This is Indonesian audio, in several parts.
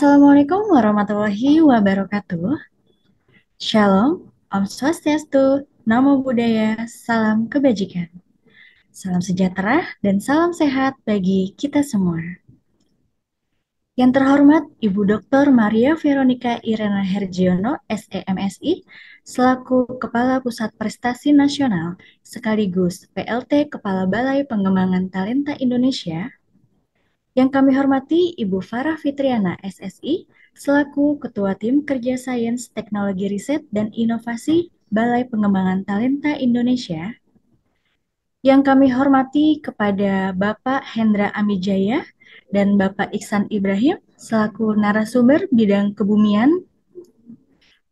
Assalamualaikum warahmatullahi wabarakatuh. Shalom, Om Swastiastu, Namo Buddhaya, salam kebajikan. Salam sejahtera dan salam sehat bagi kita semua. Yang terhormat Ibu Dr. Maria Veronica Irena Hergiono, SEMSI, selaku Kepala Pusat Prestasi Nasional sekaligus PLT Kepala Balai Pengembangan Talenta Indonesia. Yang kami hormati Ibu Farah Fitriana, SSI, selaku Ketua Tim Kerja Sains, Teknologi Riset, dan Inovasi Balai Pengembangan Talenta Indonesia. Yang kami hormati kepada Bapak Hendra Amijaya dan Bapak Iksan Ibrahim, selaku narasumber bidang kebumian.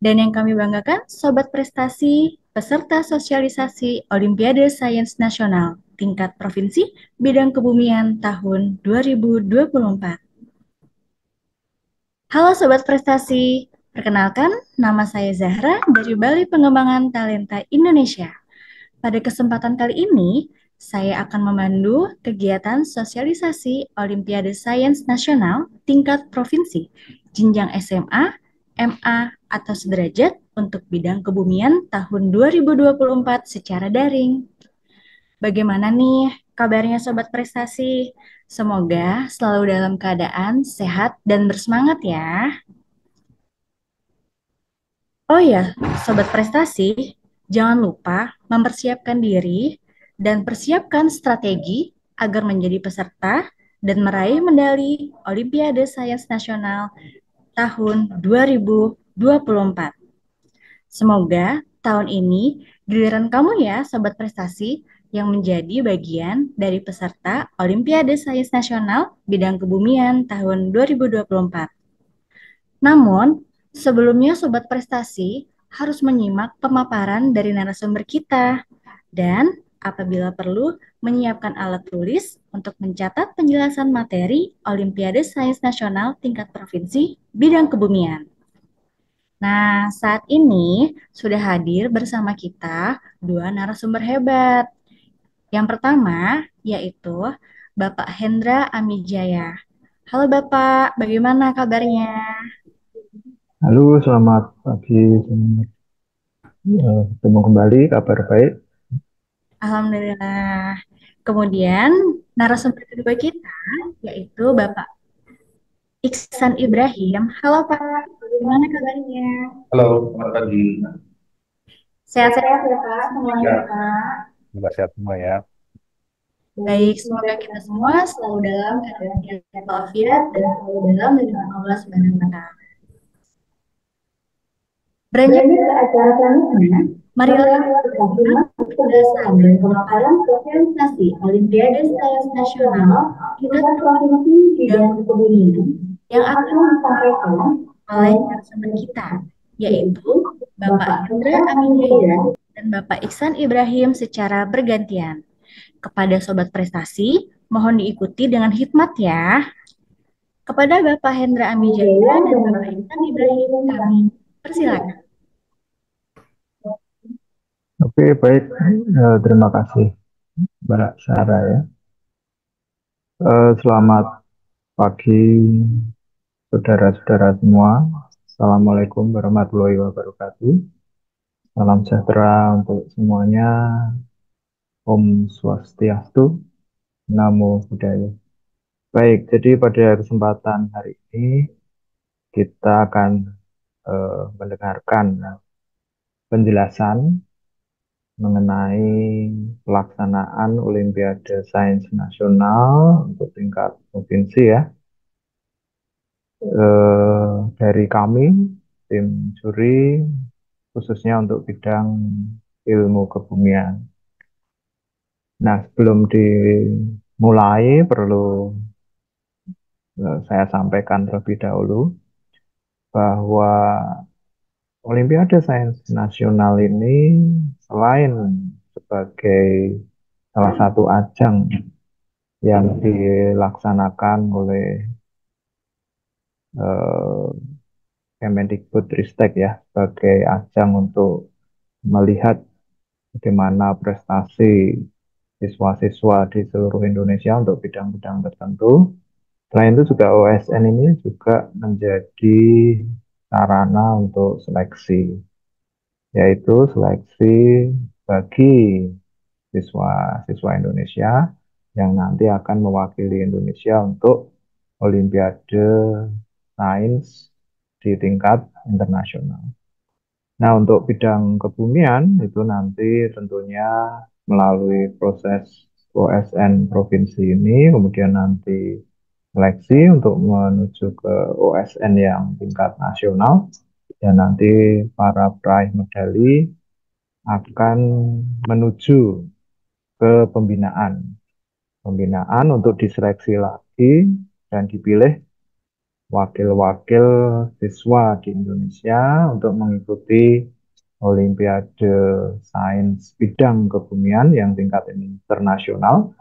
Dan yang kami banggakan, Sobat Prestasi, peserta sosialisasi Olimpiade Sains Nasional tingkat provinsi bidang kebumian tahun 2024. Halo Sobat Prestasi, perkenalkan nama saya Zahra dari Balai Pengembangan Talenta Indonesia. Pada kesempatan kali ini, saya akan memandu kegiatan sosialisasi Olimpiade Sains Nasional tingkat provinsi, jenjang SMA, MA, atau sederajat untuk bidang kebumian tahun 2024 secara daring. Bagaimana nih kabarnya Sobat Prestasi? Semoga selalu dalam keadaan sehat dan bersemangat ya. Oh ya, Sobat Prestasi, jangan lupa mempersiapkan diri dan persiapkan strategi agar menjadi peserta dan meraih medali Olimpiade Sains Nasional tahun 2024. Semoga tahun ini giliran kamu ya, Sobat Prestasi, yang menjadi bagian dari peserta Olimpiade Sains Nasional bidang kebumian tahun 2024. Namun, sebelumnya Sobat Prestasi harus menyimak pemaparan dari narasumber kita dan apabila perlu menyiapkan alat tulis untuk mencatat penjelasan materi Olimpiade Sains Nasional tingkat provinsi bidang kebumian. Nah, saat ini sudah hadir bersama kita dua narasumber hebat. Yang pertama yaitu Bapak Hendra Amijaya. Halo Bapak, bagaimana kabarnya? Halo, selamat pagi. Selamat bertemu kembali. Kabar baik. Alhamdulillah. Kemudian narasumber kedua kita yaitu Bapak Iksan Ibrahim. Halo Pak, bagaimana kabarnya? Halo, selamat pagi. Sehat-sehat ya Pak, semuanya Ya, Pak. juga sehat semua ya. Baik, semoga kita semua selalu dalam keadaan sehat walafiat dan selalu dalam lindungan Allah Subhanahu wa Ta'ala. Beranjak Beranjak ke acara selanjutnya, marilah marilah kita kita simak simak penjelasan penjelasan dan dan pemaparan pemaparan sosialisasi Olimpiade Olimpiade Sains Sains Nasional Nasional tingkat tingkat provinsi bidang bidang kebumian yang yang akan akan disampaikan oleh oleh narasumber kita, yaitu yaitu Bapak Bapak Hendra Hendra Aminjaya Aminjaya. dan Bapak Iksan Ibrahim secara bergantian. Kepada Sobat Prestasi, mohon diikuti dengan hikmat ya. Kepada Bapak Hendra Amijaya Aminjaya dan dan Bapak Bapak Iksan Iksan Ibrahim, Ibrahim kami kami persilakan. persilakan. Oke, baik. Terima kasih, Mbak Sarah ya. Selamat pagi, saudara-saudara semua. Assalamualaikum warahmatullahi wabarakatuh. Salam sejahtera untuk semuanya. Om Swastiastu, Namo Buddhaya. Baik, jadi pada kesempatan hari ini kita akan mendengarkan penjelasan mengenai pelaksanaan Olimpiade Sains Nasional untuk tingkat provinsi ya. Dari kami, tim juri, khususnya untuk bidang ilmu kebumian. Nah, sebelum dimulai, perlu saya sampaikan terlebih dahulu bahwa Olimpiade Sains Nasional ini selain sebagai salah satu ajang yang dilaksanakan oleh eh, Kemendikbudristek ya sebagai ajang untuk melihat bagaimana prestasi siswa-siswa di seluruh Indonesia untuk bidang-bidang tertentu. Selain itu juga OSN ini juga menjadi sarana untuk seleksi, yaitu seleksi bagi siswa-siswa Indonesia yang nanti akan mewakili Indonesia untuk Olimpiade Sains di tingkat internasional. Nah, untuk bidang kebumian itu nanti tentunya melalui proses OSN provinsi ini, kemudian nanti seleksi untuk menuju ke OSN yang tingkat nasional, dan nanti para peraih medali akan menuju ke pembinaan untuk diseleksi lagi dan dipilih wakil-wakil siswa di Indonesia untuk mengikuti Olimpiade Sains Bidang Kebumian yang tingkat internasional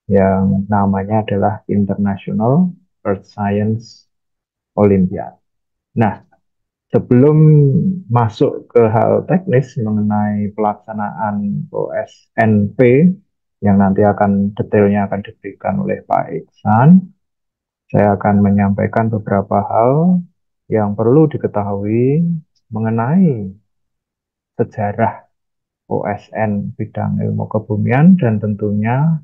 yang namanya adalah International Earth Science Olympiad. Nah, sebelum masuk ke hal teknis mengenai pelaksanaan OSNP yang nanti detailnya akan diberikan oleh Pak Iksan, saya akan menyampaikan beberapa hal yang perlu diketahui mengenai sejarah OSN bidang ilmu kebumian dan tentunya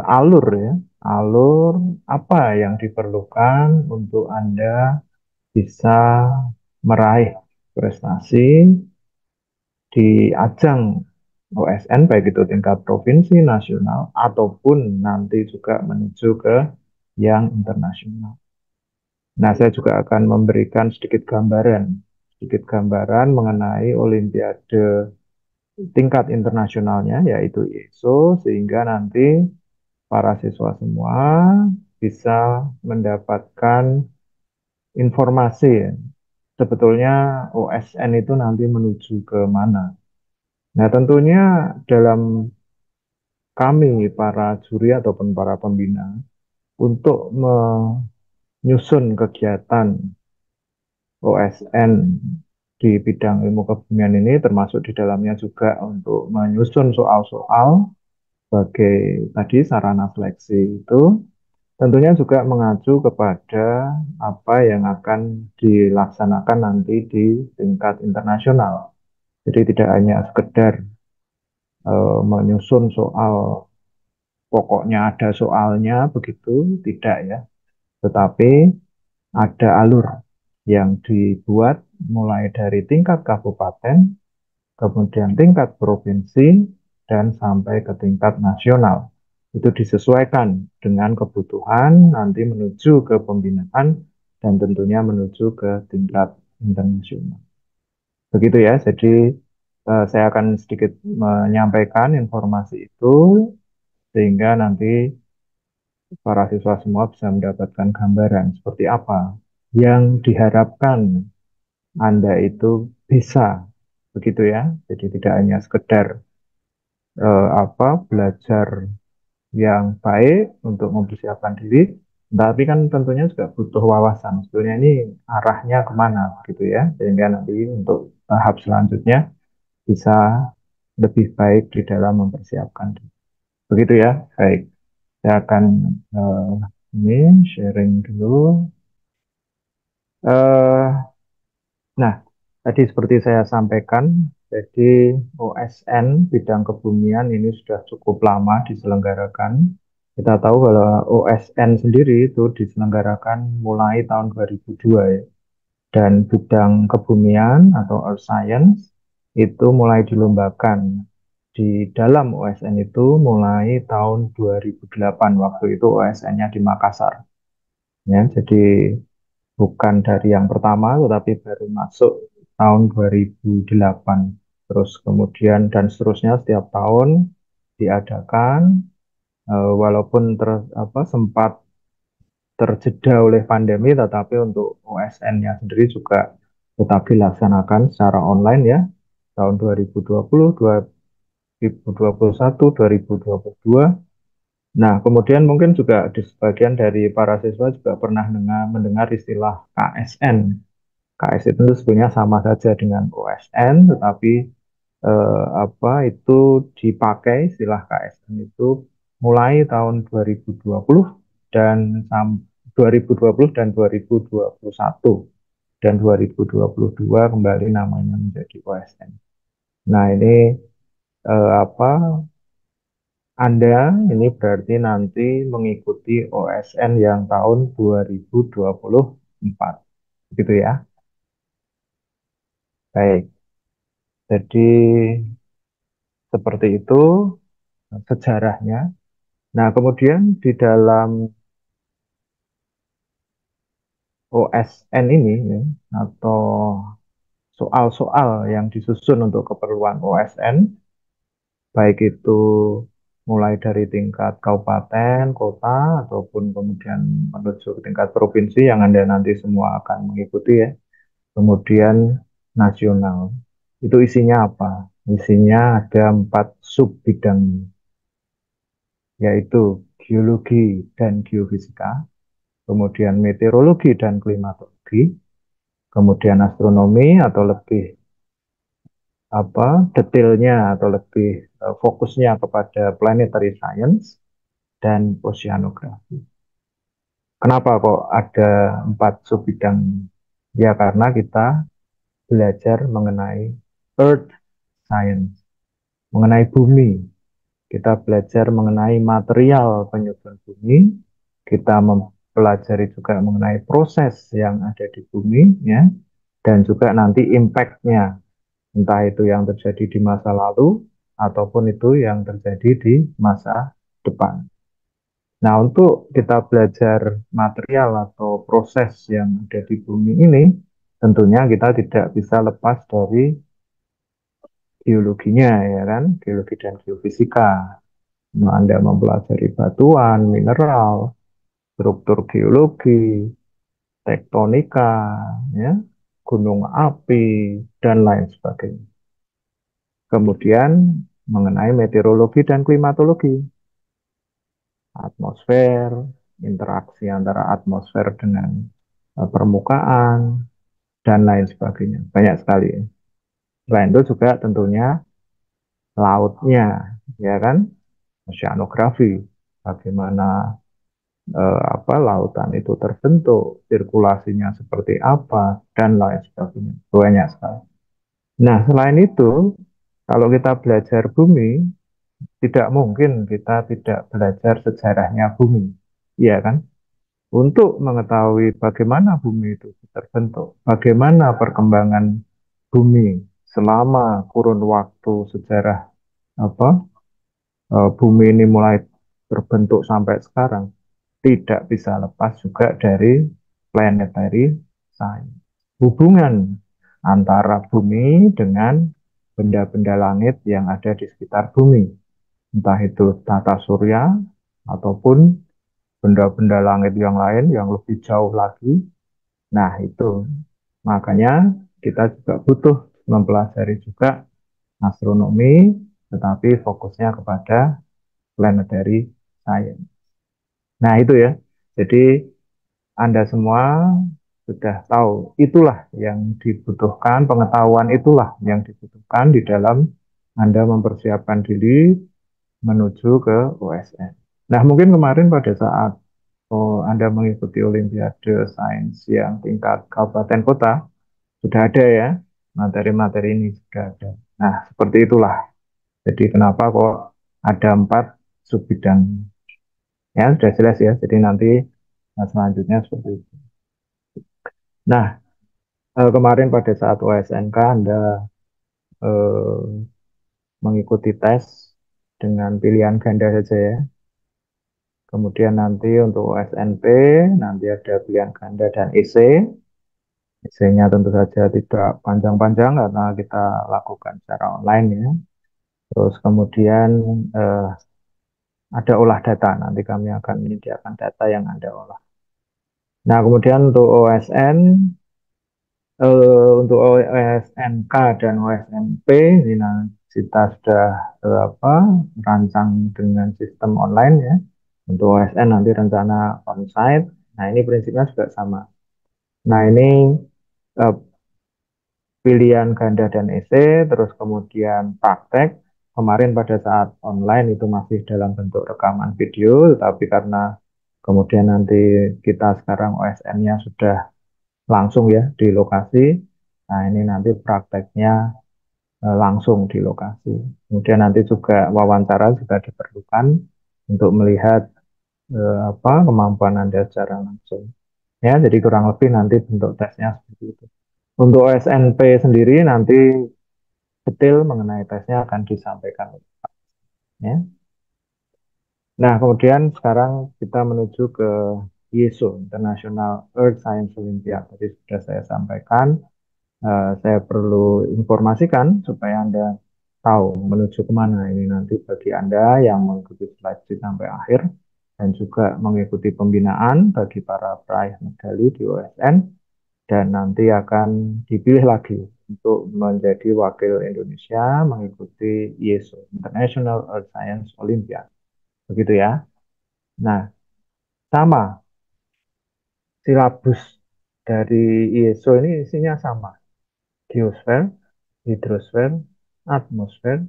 alur ya, alur apa yang diperlukan untuk Anda bisa meraih prestasi di ajang OSN baik itu tingkat provinsi, nasional ataupun nanti juga menuju ke yang internasional. Nah, saya juga akan memberikan sedikit gambaran mengenai Olimpiade tingkat internasionalnya, yaitu ISO, sehingga nanti para siswa semua bisa mendapatkan informasi ya. Sebetulnya OSN itu nanti menuju ke mana. Nah, tentunya dalam kami, para juri ataupun para pembina, untuk menyusun kegiatan OSN di bidang ilmu kebumian ini termasuk di dalamnya juga untuk menyusun soal-soal sebagai tadi sarana seleksi itu tentunya juga mengacu kepada apa yang akan dilaksanakan nanti di tingkat internasional. Jadi tidak hanya sekedar menyusun soal pokoknya ada soalnya begitu, tidak ya. Tetapi ada alur yang dibuat mulai dari tingkat kabupaten, kemudian tingkat provinsi, dan sampai ke tingkat nasional. Itu disesuaikan dengan kebutuhan nanti menuju ke pembinaan dan tentunya menuju ke tingkat internasional. Begitu ya, jadi saya akan sedikit menyampaikan informasi itu sehingga nanti para siswa semua bisa mendapatkan gambaran seperti apa yang diharapkan Anda itu bisa begitu ya. Jadi tidak hanya sekedar belajar yang baik untuk mempersiapkan diri, tapi kan tentunya juga butuh wawasan. Sebetulnya ini arahnya kemana gitu ya, sehingga nanti untuk tahap selanjutnya bisa lebih baik di dalam mempersiapkan diri. Begitu ya, baik. Saya akan eh, ini sharing dulu. Eh, nah, tadi seperti saya sampaikan, jadi OSN bidang kebumian ini sudah cukup lama diselenggarakan. Kita tahu kalau OSN sendiri itu diselenggarakan mulai tahun 2002 ya. Dan bidang kebumian atau Earth Science itu mulai dilombakan di dalam OSN itu mulai tahun 2008. Waktu itu OSN-nya di Makassar. Ya, jadi bukan dari yang pertama, tetapi baru masuk tahun 2008. Terus kemudian dan seterusnya setiap tahun diadakan, walaupun sempat terjeda oleh pandemi, tetapi untuk OSN-nya sendiri juga tetap dilaksanakan secara online ya, tahun 2020, 2021, 2022. Nah, kemudian mungkin juga di sebagian dari para siswa juga pernah mendengar istilah KSN. KS itu sebenarnya sama saja dengan OSN, tetapi itu dipakai istilah KSN itu mulai tahun 2020 dan 2020 dan 2021 dan 2022 kembali namanya menjadi OSN. Nah, ini apa Anda ini berarti nanti mengikuti OSN yang tahun 2024. Gitu ya. Baik. Jadi seperti itu sejarahnya. Nah, kemudian di dalam OSN ini ya, atau soal-soal yang disusun untuk keperluan OSN, baik itu mulai dari tingkat kabupaten, kota, ataupun kemudian menuju ke tingkat provinsi yang Anda nanti semua akan mengikuti ya. Kemudian nasional. Itu isinya apa? Isinya ada 4 sub bidang, yaitu geologi dan geofisika, kemudian meteorologi dan klimatologi, kemudian astronomi atau lebih detailnya atau lebih fokusnya kepada planetary science dan oceanografi. Kenapa kok ada 4 sub bidang? Ya karena kita belajar mengenai Earth Science, mengenai bumi. Kita belajar mengenai material penyusun bumi. Kita mempelajari juga mengenai proses yang ada di bumi, ya, dan juga nanti impact-nya, entah itu yang terjadi di masa lalu ataupun itu yang terjadi di masa depan. Nah, untuk kita belajar material atau proses yang ada di bumi ini, tentunya kita tidak bisa lepas dari geologinya, ya kan, geologi dan geofisika. Nah, Anda mempelajari batuan, mineral, struktur geologi, tektonika, ya, gunung api, dan lain sebagainya. Kemudian mengenai meteorologi dan klimatologi, atmosfer, interaksi antara atmosfer dengan permukaan, dan lain sebagainya. Banyak sekali. Selain itu juga tentunya lautnya, ya kan? Oceanografi, bagaimana lautan itu terbentuk, sirkulasinya seperti apa, dan lain sebagainya. Banyak sekali. Nah, selain itu, kalau kita belajar bumi, tidak mungkin kita tidak belajar sejarahnya bumi. Iya kan? Untuk mengetahui bagaimana bumi itu terbentuk, bagaimana perkembangan bumi selama kurun waktu sejarah apa bumi ini mulai terbentuk sampai sekarang, tidak bisa lepas juga dari planetary science. Hubungan antara bumi dengan benda-benda langit yang ada di sekitar bumi, entah itu tata surya ataupun benda-benda langit yang lain yang lebih jauh lagi. Nah, itu makanya kita juga butuh mempelajari juga astronomi, tetapi fokusnya kepada planetary science. Nah, itu ya. Jadi Anda semua sudah tahu, itulah yang dibutuhkan, pengetahuan itulah yang dibutuhkan di dalam Anda mempersiapkan diri menuju ke OSN. Nah, mungkin kemarin pada saat Anda mengikuti Olimpiade Sains yang tingkat kabupaten kota, sudah ada ya, materi-materi ini sudah ada. Nah, seperti itulah. Jadi kenapa kok ada 4 sub bidang? Ya, sudah jelas ya. Jadi nanti selanjutnya seperti itu. Nah, kemarin pada saat OSNK Anda eh, mengikuti tes dengan pilihan ganda saja ya. Kemudian nanti untuk OSNP nanti ada pilihan ganda dan EC. EC-nya tentu saja tidak panjang-panjang karena kita lakukan secara online ya. Terus kemudian eh, ada olah data. Nanti kami akan menyediakan data yang Anda olah. Nah, kemudian untuk OSN, untuk OSNK dan OSNP ini kita sudah rancang dengan sistem online ya. Untuk OSN nanti rencana onsite. Nah, ini prinsipnya juga sama. Nah, ini eh, pilihan ganda dan esai, terus kemudian praktek. Kemarin pada saat online itu masih dalam bentuk rekaman video, tetapi karena Kemudian nanti kita sekarang OSN-nya sudah langsung ya di lokasi. Nah, ini nanti prakteknya langsung di lokasi. Kemudian nanti juga wawancara juga diperlukan untuk melihat apa kemampuan Anda secara langsung. Ya, jadi kurang lebih nanti bentuk tesnya seperti itu. Untuk OSNP sendiri nanti detail mengenai tesnya akan disampaikan. Ya. Nah, kemudian sekarang kita menuju ke ISO, International Earth Science Olympiad. Tadi sudah saya sampaikan, saya perlu informasikan supaya Anda tahu menuju kemana ini nanti bagi Anda yang mengikuti seleksi sampai akhir dan juga mengikuti pembinaan bagi para peraih medali di OSN dan nanti akan dipilih lagi untuk menjadi wakil Indonesia mengikuti ISO, International Earth Science Olympiad. Begitu ya. Nah, sama silabus dari ISO ini isinya sama. Geosfer, hidrosfer, atmosfer,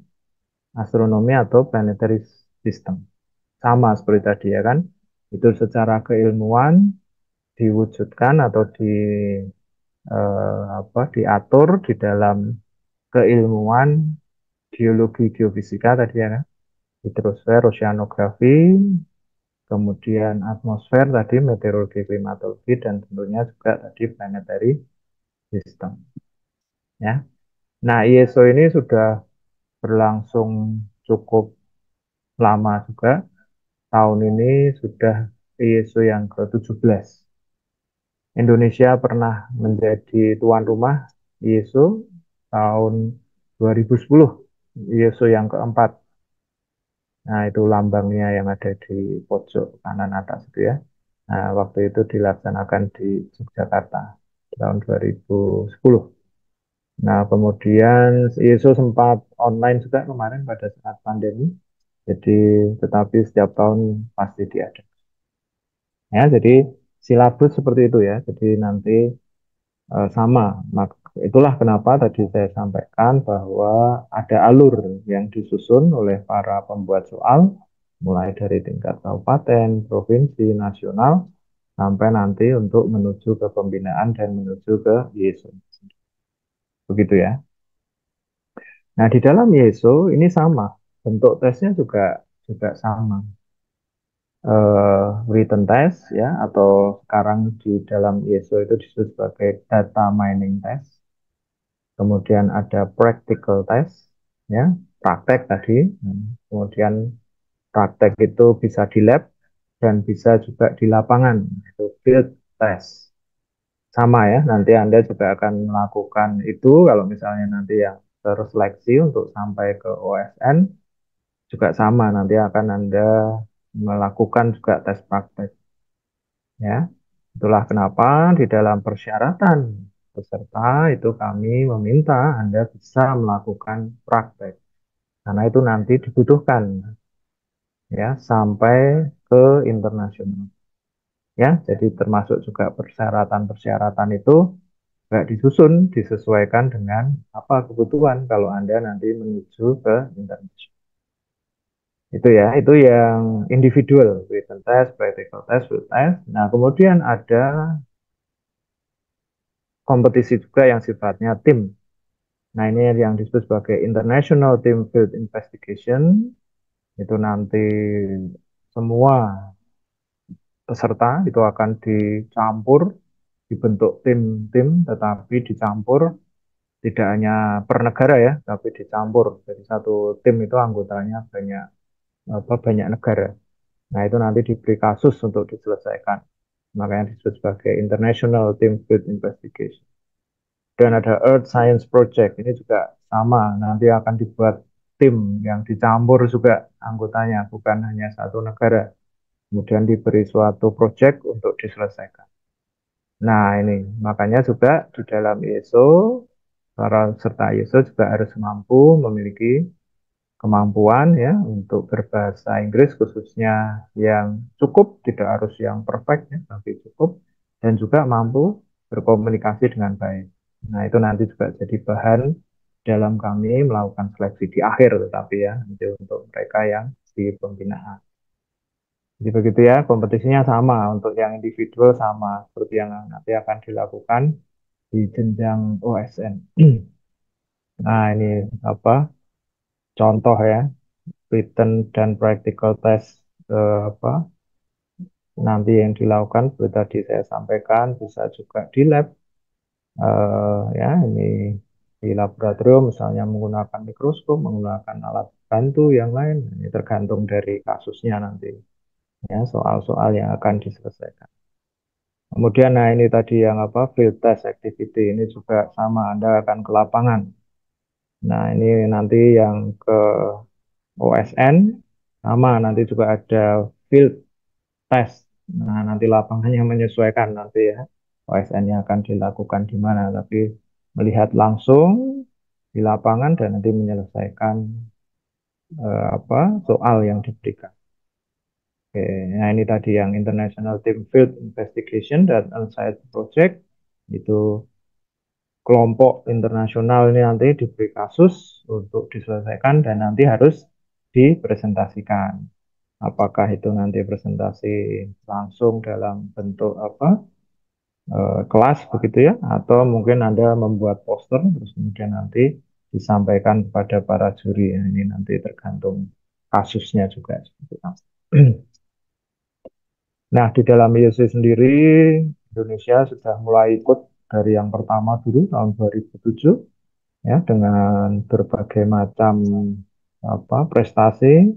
astronomi atau planetary system. Sama seperti tadi ya kan. Itu secara keilmuan diwujudkan atau diatur di dalam keilmuan geologi geofisika tadi ya kan. Hidrosfer, oceanografi, kemudian atmosfer tadi meteorologi klimatologi dan tentunya juga tadi planetary system ya. Nah, ISO ini sudah berlangsung cukup lama juga. Tahun ini sudah ISO yang ke-17. Indonesia pernah menjadi tuan rumah ISO tahun 2010, ISO yang keempat. Nah, itu lambangnya yang ada di pojok kanan atas itu ya. Nah, waktu itu dilaksanakan di Yogyakarta tahun 2010. Nah, kemudian ISO sempat online juga kemarin pada saat pandemi. Jadi, tetapi setiap tahun pasti diadakan. Ya, jadi silabus seperti itu ya. Jadi nanti sama. Itulah kenapa tadi saya sampaikan bahwa ada alur yang disusun oleh para pembuat soal, mulai dari tingkat kabupaten, provinsi, nasional, sampai nanti untuk menuju ke pembinaan dan menuju ke ISO. Begitu ya. Nah, di dalam ISO ini sama, bentuk tesnya juga juga sama. Written test ya, atau sekarang di dalam ISO itu disebut sebagai data mining test. Kemudian ada practical test, ya, praktek tadi. Kemudian praktek itu bisa di lab dan bisa juga di lapangan, itu field test. Sama ya, nanti Anda juga akan melakukan itu kalau misalnya nanti yang terseleksi untuk sampai ke OSN juga sama, nanti akan Anda melakukan juga tes praktek. Ya, itulah kenapa di dalam persyaratan peserta itu kami meminta Anda bisa melakukan praktek. Karena itu nanti dibutuhkan ya sampai ke internasional. Ya, jadi termasuk juga persyaratan-persyaratan itu juga disusun, disesuaikan dengan apa kebutuhan kalau Anda nanti menuju ke internasional. Itu ya, itu yang individual, written test, practical test, field test. Nah, kemudian ada kompetisi juga yang sifatnya tim. Nah, ini yang disebut sebagai International Team Field Investigation. Itu nanti semua peserta itu akan dicampur, dibentuk tim-tim, tetapi dicampur tidak hanya per negara ya, tapi dicampur. Jadi satu tim itu anggotanya banyak negara. Nah, itu nanti diberi kasus untuk diselesaikan. Makanya disebut sebagai International Team Field Investigation. Dan ada Earth Science Project, ini juga sama, nanti akan dibuat tim yang dicampur juga anggotanya, bukan hanya satu negara. Kemudian diberi suatu project untuk diselesaikan. Nah ini, makanya juga di dalam ISO, para peserta ISO juga harus mampu memiliki kemampuan ya untuk berbahasa Inggris khususnya yang cukup, tidak harus yang perfect ya, tapi cukup dan juga mampu berkomunikasi dengan baik. Nah, itu nanti juga jadi bahan dalam kami melakukan seleksi di akhir tetapi ya nanti untuk mereka yang di pembinaan. Jadi begitu ya, kompetisinya sama untuk yang individual sama seperti yang nanti akan dilakukan di jenjang OSN. Nah, ini apa? Contoh ya, written dan practical test apa nanti yang dilakukan seperti tadi saya sampaikan bisa juga di lab ya ini di laboratorium misalnya menggunakan mikroskop, menggunakan alat bantu yang lain. Ini tergantung dari kasusnya nanti ya soal-soal yang akan diselesaikan. Kemudian nah ini tadi yang apa field test activity ini juga sama Anda akan ke lapangan. Nah ini nanti yang ke OSN sama nanti juga ada field test. Nah nanti lapangannya menyesuaikan nanti ya OSN-nya akan dilakukan di mana. Tapi melihat langsung di lapangan dan nanti menyelesaikan apa soal yang diberikan. Oke, nah ini tadi yang International Team Field Investigation dan Insight Project itu kelompok internasional ini nanti diberi kasus untuk diselesaikan dan nanti harus dipresentasikan. Apakah itu nanti presentasi langsung dalam bentuk apa kelas begitu ya, atau mungkin Anda membuat poster terus kemudian nanti disampaikan kepada para juri. Ya, ini nanti tergantung kasusnya juga seperti itu. Nah, di dalam IOC sendiri Indonesia sudah mulai ikut dari yang pertama dulu tahun 2007 ya dengan berbagai macam apa prestasi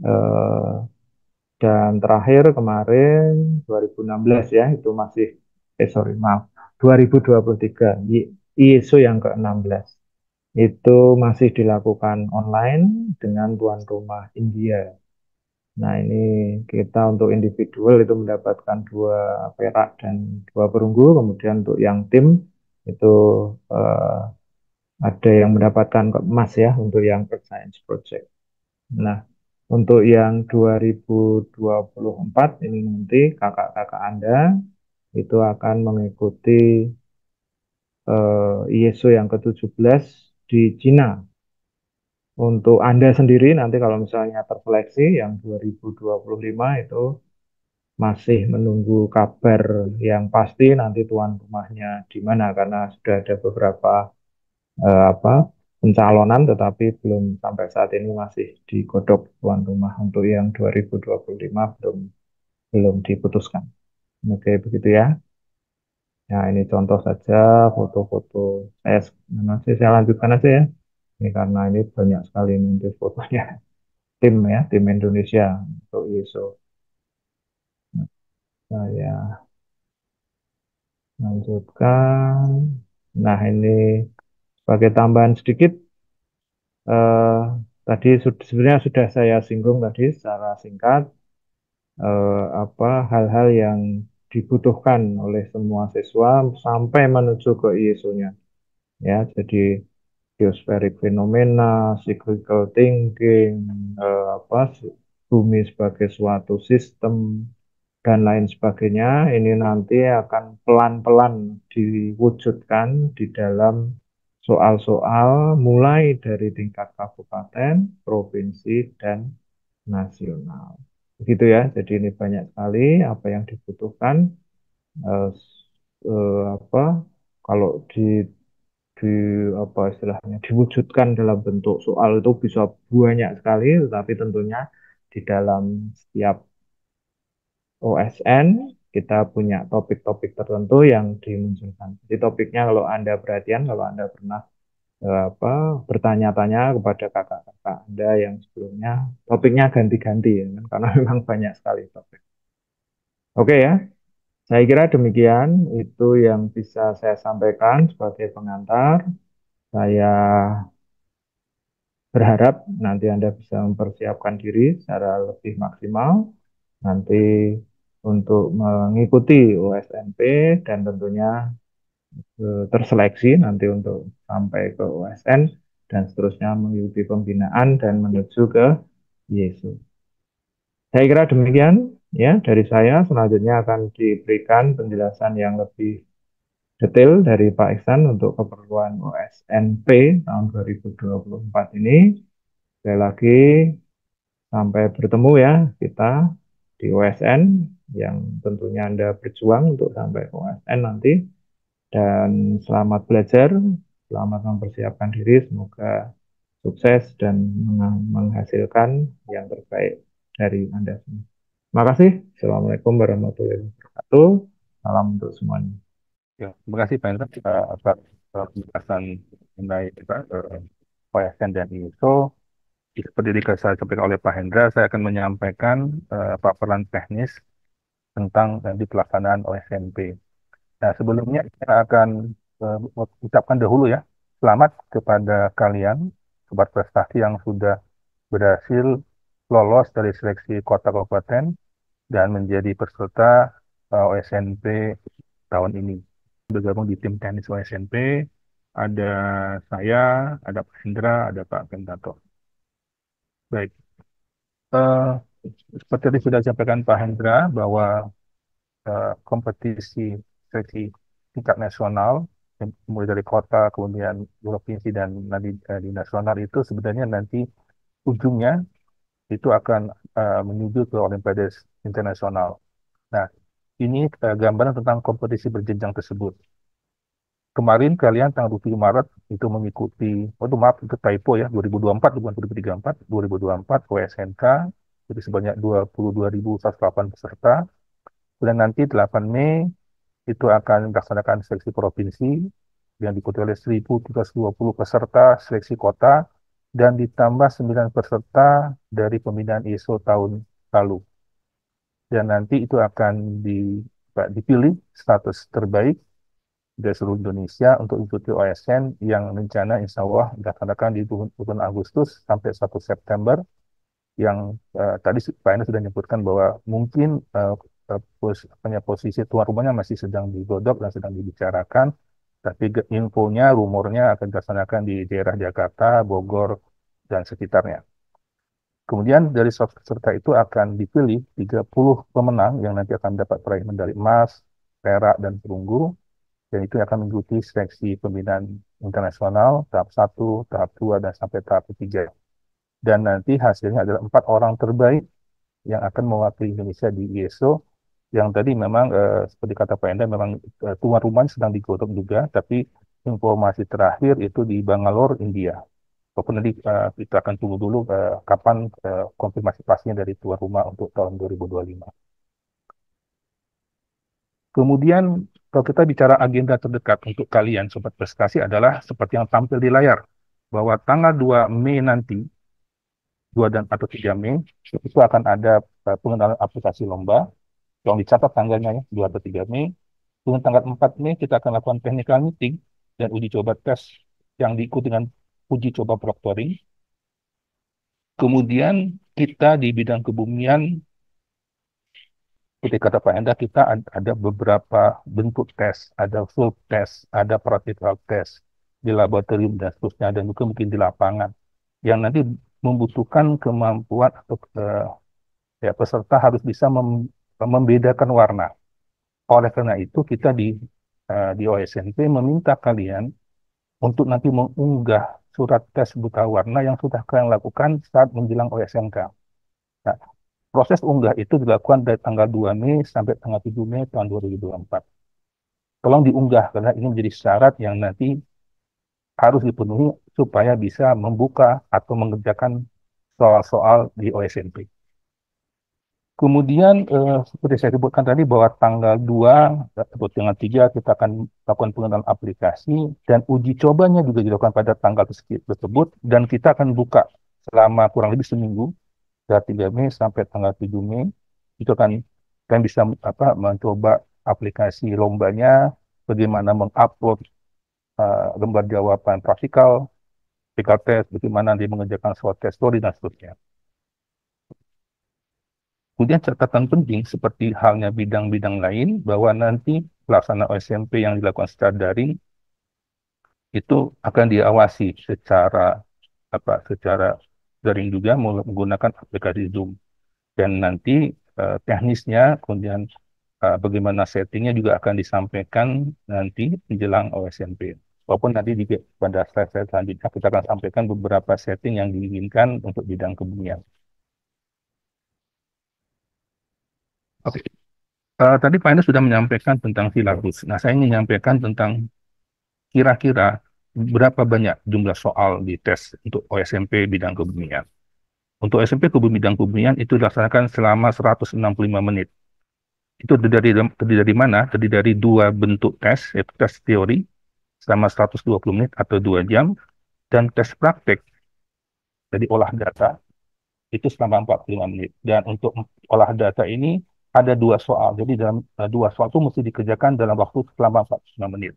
eh, dan terakhir kemarin 2016 ya itu masih sorry maaf 2023 ISO yang ke-16 itu masih dilakukan online dengan tuan rumah India. Nah ini kita untuk individual itu mendapatkan dua perak dan dua perunggu, kemudian untuk yang tim itu eh, ada yang mendapatkan emas ya untuk yang Earth Science Project. Nah, untuk yang 2024 ini nanti kakak-kakak Anda itu akan mengikuti ISO yang ke-17 di Cina. Untuk Anda sendiri nanti kalau misalnya terseleksi yang 2025 itu masih menunggu kabar yang pasti nanti tuan rumahnya di mana karena sudah ada beberapa apa pencalonan tetapi belum sampai saat ini masih digodok tuan rumah untuk yang 2025 belum belum diputuskan. Oke, begitu ya. Nah, ini contoh saja foto-foto saya nanti saya lanjutkan aja ya. Ini karena ini banyak sekali nanti fotonya tim ya, tim Indonesia untuk ISO. Saya lanjutkan. Nah, ini sebagai tambahan sedikit eh, tadi sebenarnya sudah saya singgung tadi secara singkat apa hal-hal yang dibutuhkan oleh semua siswa sampai menuju ke ISO-nya ya jadi geospheric phenomena, cyclical thinking, apa bumi sebagai suatu sistem dan lain sebagainya ini nanti akan pelan-pelan diwujudkan di dalam soal-soal mulai dari tingkat kabupaten, provinsi, dan nasional. Begitu ya, jadi ini banyak sekali apa yang dibutuhkan eh, apa kalau di apa istilahnya diwujudkan dalam bentuk soal itu bisa banyak sekali, tetapi tentunya di dalam setiap OSN kita punya topik-topik tertentu yang dimunculkan. Jadi topiknya kalau Anda perhatian, kalau Anda pernah apa bertanya-tanya kepada kakak-kakak Anda yang sebelumnya, topiknya ganti-ganti ya, kan? Karena memang banyak sekali topik. Oke ya, saya kira demikian itu yang bisa saya sampaikan sebagai pengantar. Saya berharap nanti Anda bisa mempersiapkan diri secara lebih maksimal nanti untuk mengikuti USNP dan tentunya terseleksi nanti untuk sampai ke USN dan seterusnya mengikuti pembinaan dan menuju ke YESU. Saya kira demikian ya dari saya. Selanjutnya akan diberikan penjelasan yang lebih detail dari Pak Iksan untuk keperluan OSNP tahun 2024 ini. Sekali lagi sampai bertemu ya kita di OSN yang tentunya Anda berjuang untuk sampai OSN nanti. Dan selamat belajar, selamat mempersiapkan diri, semoga sukses dan menghasilkan yang terbaik dari Anda semua. Terima kasih. Assalamualaikum warahmatullahi wabarakatuh. Salam untuk semuanya. Ya, terima kasih Pak Hendra atas penjelasan mengenai OSN dan ISO. Seperti yang saya sampaikan oleh Pak Hendra, saya akan menyampaikan paparan teknis tentang di pelaksanaan OSNP. Nah, sebelumnya saya akan ucapkan dahulu ya, selamat kepada kalian, sobat prestasi yang sudah berhasil lolos dari seleksi kota kabupaten dan menjadi peserta OSNP tahun ini. Bergabung di tim teknis OSNP, ada saya, ada Pak Hendra, ada Pak Pentato. Baik, eh, seperti yang sudah disampaikan Pak Hendra bahwa kompetisi seleksi tingkat nasional, mulai dari kota, kemudian provinsi, dan nanti di nasional itu sebenarnya nanti ujungnya itu akan menuju ke Olimpiade Internasional. Nah, ini gambaran tentang kompetisi berjenjang tersebut. Kemarin kalian tanggal 27 Maret itu mengikuti, oh itu maaf itu typo ya, 2024 bukan 2034, 2024 OSNK, jadi sebanyak 22.108 peserta. Kemudian nanti 8 Mei itu akan dilaksanakan seleksi provinsi yang diikuti oleh 1.320 peserta seleksi kota dan ditambah 9 peserta dari pembinaan ISO tahun lalu. Dan nanti itu akan dipilih status terbaik dari seluruh Indonesia untuk ikuti OSN yang rencana insya Allah dilaksanakan di bulan Agustus sampai 1 September yang tadi Pak Enda sudah menyebutkan bahwa mungkin posisi tuan rumahnya masih sedang digodok dan sedang dibicarakan, tapi infonya, rumornya akan dilaksanakan di daerah Jakarta, Bogor, dan sekitarnya. Kemudian dari peserta itu akan dipilih 30 pemenang yang nanti akan dapat peraih medali emas, perak, dan perunggu. Dan itu akan mengikuti seleksi pembinaan internasional tahap 1, tahap 2, dan sampai tahap ketiga. Dan nanti hasilnya adalah 4 orang terbaik yang akan mewakili Indonesia di ISO. Yang tadi memang seperti kata Pak Enda, memang tuan rumah sedang digodok juga, tapi informasi terakhir itu di Bangalore, India. Walaupun nanti kita akan tunggu dulu kapan konfirmasi pastinya dari tuan rumah untuk tahun 2025. Kemudian kalau kita bicara agenda terdekat untuk kalian Sobat Prestasi adalah seperti yang tampil di layar, bahwa tanggal 2 Mei nanti, 2 dan atau 3 Mei, itu akan ada pengenalan aplikasi lomba, yang dicatat tanggalnya ya, 2 atau 3 Mei. Kemudian tanggal 4 Mei kita akan lakukan technical meeting dan uji coba tes yang diikuti dengan uji coba proctoring. Kemudian kita di bidang kebumian, seperti kata Pak Enda, kita ada beberapa bentuk tes, ada full test, ada practical test di laboratorium dan seterusnya, dan juga mungkin di lapangan, yang nanti membutuhkan kemampuan atau ya, peserta harus bisa membedakan warna. Oleh karena itu, kita di OSNP meminta kalian untuk nanti mengunggah surat tes buta warna yang sudah kalian lakukan saat menjelang OSNK. Nah, proses unggah itu dilakukan dari tanggal 2 Mei sampai tanggal 7 Mei tahun 2024. Tolong diunggah karena ini menjadi syarat yang nanti harus dipenuhi supaya bisa membuka atau mengerjakan soal-soal di OSNP. Kemudian seperti saya sebutkan tadi bahwa tanggal 2 atau tanggal 3 kita akan lakukan pengenalan aplikasi dan uji cobanya juga dilakukan pada tanggal tersebut dan kita akan buka selama kurang lebih seminggu dari 3 Mei sampai tanggal 7 Mei. Itu kan bisa mencoba aplikasi lombanya, bagaimana mengupload lembar jawaban praktikal, praktikal test, bagaimana dia mengerjakan short test story dan seterusnya. Kemudian catatan penting seperti halnya bidang-bidang lain bahwa nanti pelaksanaan OSNP yang dilakukan secara daring itu akan diawasi secara daring juga menggunakan aplikasi Zoom. Dan nanti teknisnya kemudian bagaimana settingnya juga akan disampaikan nanti menjelang OSNP. Walaupun nanti pada slide selanjutnya kita akan sampaikan beberapa setting yang diinginkan untuk bidang kebumian. Oke. Tadi Pak Enda sudah menyampaikan tentang silabus. Nah, saya ingin menyampaikan tentang kira-kira berapa banyak jumlah soal di tes untuk OSMP bidang kebumian. Untuk SMP bidang kebumian itu dilaksanakan selama 165 menit. Itu terdiri dari mana? Terdiri dari dua bentuk tes, yaitu tes teori selama 120 menit atau 2 jam, dan tes praktek dari olah data itu selama 45 menit. Dan untuk olah data ini ada dua soal. Jadi dalam dua soal itu mesti dikerjakan dalam waktu selama 45 menit.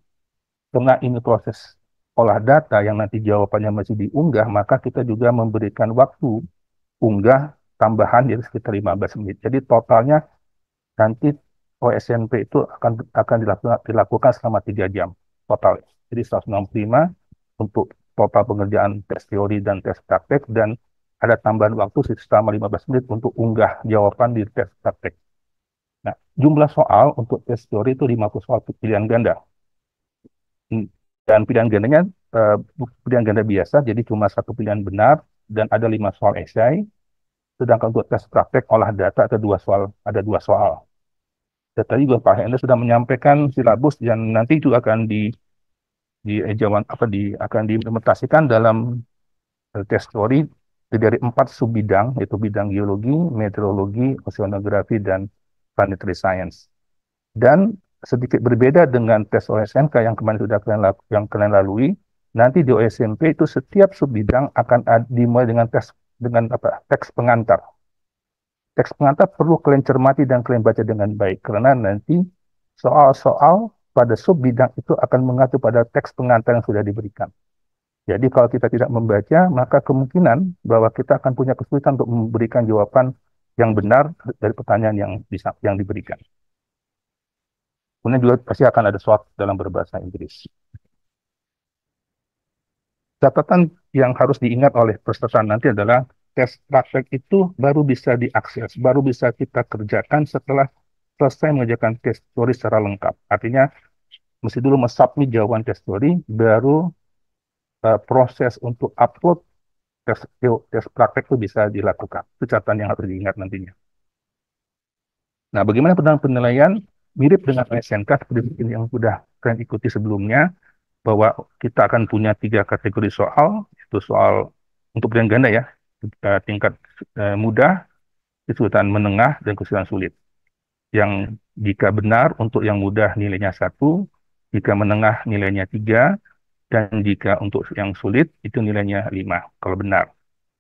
Karena ini proses olah data yang nanti jawabannya masih diunggah, maka kita juga memberikan waktu unggah tambahan di sekitar 15 menit. Jadi totalnya nanti OSNP itu akan dilakukan selama 3 jam total. Jadi 165 untuk total pengerjaan tes teori dan tes praktek, dan ada tambahan waktu selama 15 menit untuk unggah jawaban di tes praktek. Nah, jumlah soal untuk tes teori itu 50 soal pilihan ganda. Dan pilihan ganda biasa, jadi cuma satu pilihan benar, dan ada 5 soal esai. Sedangkan untuk tes praktek olah data ada dua soal. Dan tadi juga Pak Hendra sudah menyampaikan silabus yang nanti itu akan akan diimplementasikan dalam tes teori dari 4 subbidang, yaitu bidang geologi, meteorologi, oceanografi, dan planetary science. Dan sedikit berbeda dengan tes OSNK yang kemarin sudah kalian lalui, nanti di OSMP itu setiap subbidang akan dimulai dengan teks pengantar. Teks pengantar perlu kalian cermati dan kalian baca dengan baik, karena nanti soal-soal pada subbidang itu akan mengacu pada teks pengantar yang sudah diberikan. Jadi kalau kita tidak membaca, maka kemungkinan bahwa kita akan punya kesulitan untuk memberikan jawaban yang benar dari pertanyaan yang diberikan. Kemudian juga pasti akan ada soal dalam berbahasa Inggris. Catatan yang harus diingat oleh peserta nanti adalah tes praktek itu baru bisa diakses, baru bisa kita kerjakan setelah selesai mengerjakan tes teori secara lengkap. Artinya, mesti dulu mensubmit jawaban tes teori, baru proses untuk upload tes praktek itu bisa dilakukan. Itu catatan yang harus diingat nantinya. Nah, bagaimana penilaian? Mirip dengan SNK seperti yang sudah kalian ikuti sebelumnya, bahwa kita akan punya 3 kategori soal, itu soal untuk pilihan ganda ya, tingkat mudah, kesulitan menengah, dan kesulitan sulit. Yang jika benar untuk yang mudah nilainya 1, jika menengah nilainya 3, dan jika untuk yang sulit itu nilainya 5 kalau benar.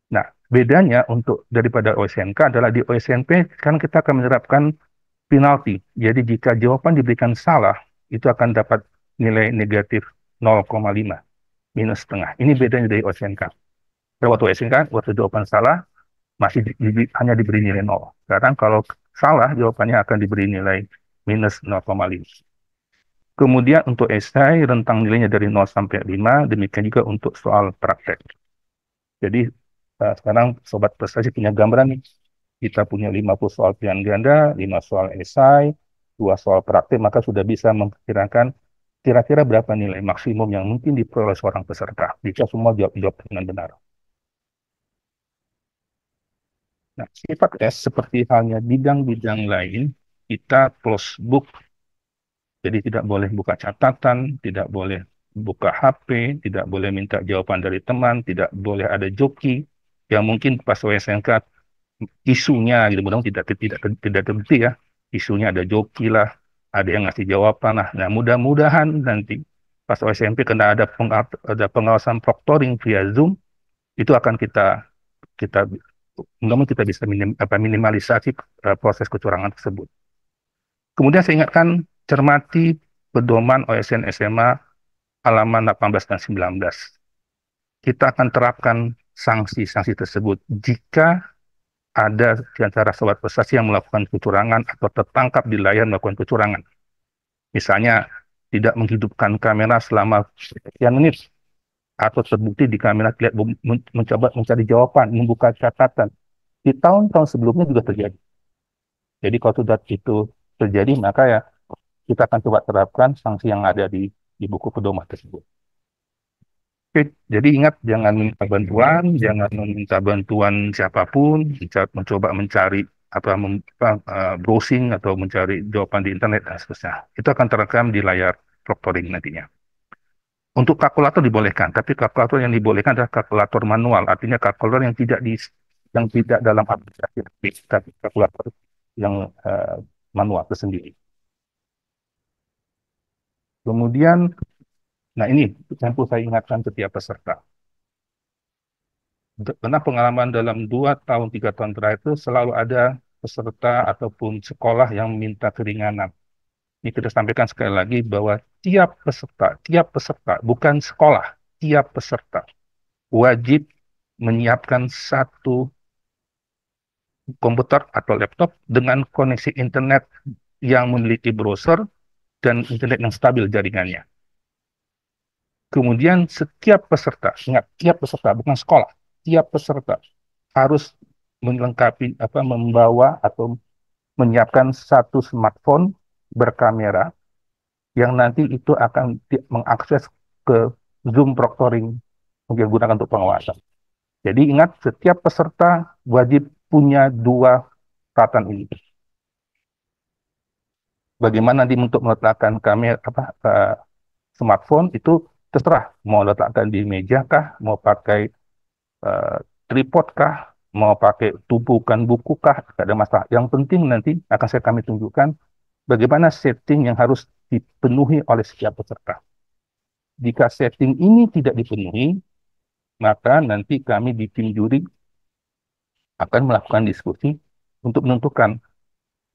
Nah, bedanya untuk daripada OSNK adalah di OSNP kan kita akan menerapkan penalti. Jadi jika jawaban diberikan salah, itu akan dapat nilai negatif 0,5 minus setengah. Ini bedanya dari OSNK. Kalau waktu OSNK, waktu jawaban salah hanya diberi nilai 0. Sekarang kalau salah, jawabannya akan diberi nilai minus 0,5. Kemudian untuk esai, rentang nilainya dari 0 sampai 5, demikian juga untuk soal praktek. Jadi sekarang Sobat Prestasi punya gambaran nih. Kita punya 50 soal pilihan ganda, 5 soal esai, 2 soal praktek, maka sudah bisa memperkirakan kira-kira berapa nilai maksimum yang mungkin diperoleh seorang peserta jika semua jawab dengan benar. Nah, sifat tes seperti halnya bidang-bidang lain, kita close book, jadi tidak boleh buka catatan, tidak boleh buka HP, tidak boleh minta jawaban dari teman, tidak boleh ada joki yang mungkin pas WSNK isunya gitu, mudah-mudahan tidak terbukti ya, isunya ada joki lah, ada yang ngasih jawaban lah. Nah, mudah-mudahan nanti pas OSMP kena ada pengawasan proctoring via Zoom, itu akan kita mudah-mudahan kita bisa minimalisasi proses kecurangan tersebut. Kemudian saya ingatkan, cermati pedoman OSN SMA halaman 18 dan 19. Kita akan terapkan sanksi-sanksi tersebut jika ada di antara sobat prestasi yang melakukan kecurangan atau tertangkap di layar melakukan kecurangan. Misalnya, tidak menghidupkan kamera selama sekian menit, atau terbukti di kamera terlihat mencoba mencari jawaban, membuka catatan. Di tahun-tahun sebelumnya juga terjadi. Jadi kalau sudah itu terjadi, maka ya kita akan coba terapkan sanksi yang ada di buku pedoman tersebut. Oke, jadi ingat, jangan meminta bantuan siapapun, mencoba mencari browsing atau mencari jawaban di internet dan seterusnya. Itu akan terekam di layar proctoring nantinya. Untuk kalkulator dibolehkan, tapi kalkulator yang dibolehkan adalah kalkulator manual, artinya kalkulator yang tidak dalam aplikasi, tapi kalkulator yang manual tersendiri. Kemudian, nah ini yang perlu saya ingatkan setiap peserta. Karena pengalaman dalam 2 tahun, 3 tahun terakhir itu selalu ada peserta ataupun sekolah yang minta keringanan. Ini kita sampaikan sekali lagi bahwa tiap peserta, bukan sekolah, tiap peserta wajib menyiapkan satu komputer atau laptop dengan koneksi internet yang memiliki browser dan internet yang stabil jaringannya. Kemudian setiap peserta, ingat, tiap peserta, bukan sekolah, tiap peserta harus membawa atau menyiapkan satu smartphone berkamera yang nanti itu akan mengakses ke Zoom proctoring yang digunakan untuk pengawasan. Jadi ingat, setiap peserta wajib punya 2 peralatan ini. Bagaimana nanti untuk meletakkan kamera smartphone itu terserah, mau letakkan di meja kah, mau pakai tripod kah, mau pakai tumpukan buku kah, tidak ada masalah. Yang penting nanti akan kami tunjukkan bagaimana setting yang harus dipenuhi oleh setiap peserta. Jika setting ini tidak dipenuhi, maka nanti kami di tim juri akan melakukan diskusi untuk menentukan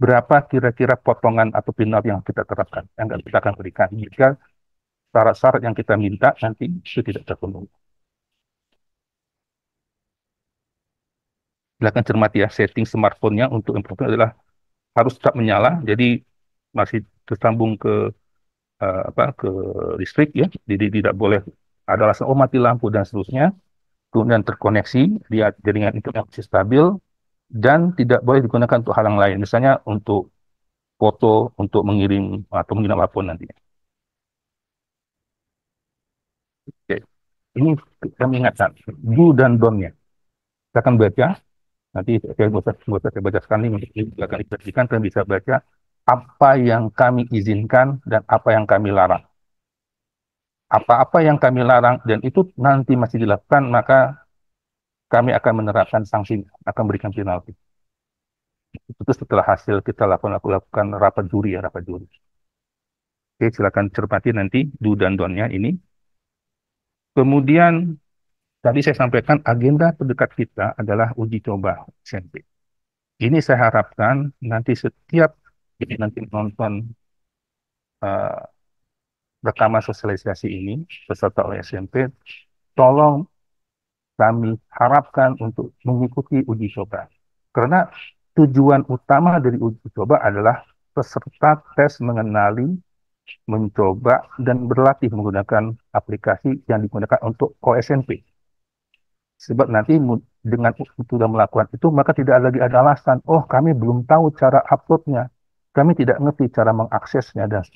berapa kira-kira potongan atau penalti yang kita terapkan, yang kita akan berikan jika syarat-syarat yang kita minta nanti itu tidak terpenuhi. Silakan cermati ya, setting smartphone-nya untuk improvement adalah harus tetap menyala, jadi masih tersambung ke ke listrik ya, jadi tidak boleh ada alasan mati lampu dan seterusnya. Kemudian terkoneksi, dia jaringan internet masih stabil, dan tidak boleh digunakan untuk hal yang lain, misalnya untuk foto, untuk mengirim atau mengirim apapun nantinya. Oke. Ini kami ingatkan, do dan don't-nya. Kita akan baca, nanti saya saya baca sekali, akan diperhatikan, kalian bisa baca apa yang kami izinkan dan apa yang kami larang. Apa-apa yang kami larang dan itu nanti masih dilakukan, maka kami akan menerapkan sanksi, akan berikan penalti. Itu setelah hasil kita lakukan rapat juri ya, rapat juri. Oke, silakan cermati nanti do dan don't-nya ini. Kemudian tadi saya sampaikan agenda terdekat kita adalah uji coba SMP. Ini saya harapkan nanti setiap nanti menonton rekaman sosialisasi ini peserta oleh SMP, tolong kami harapkan untuk mengikuti uji coba. Karena tujuan utama dari uji coba adalah peserta tes mengenali, mencoba, dan berlatih menggunakan aplikasi yang digunakan untuk OSNP. Sebab nanti dengan sudah melakukan itu, maka tidak lagi ada alasan, oh kami belum tahu cara uploadnya, kami tidak ngerti cara mengaksesnya, dan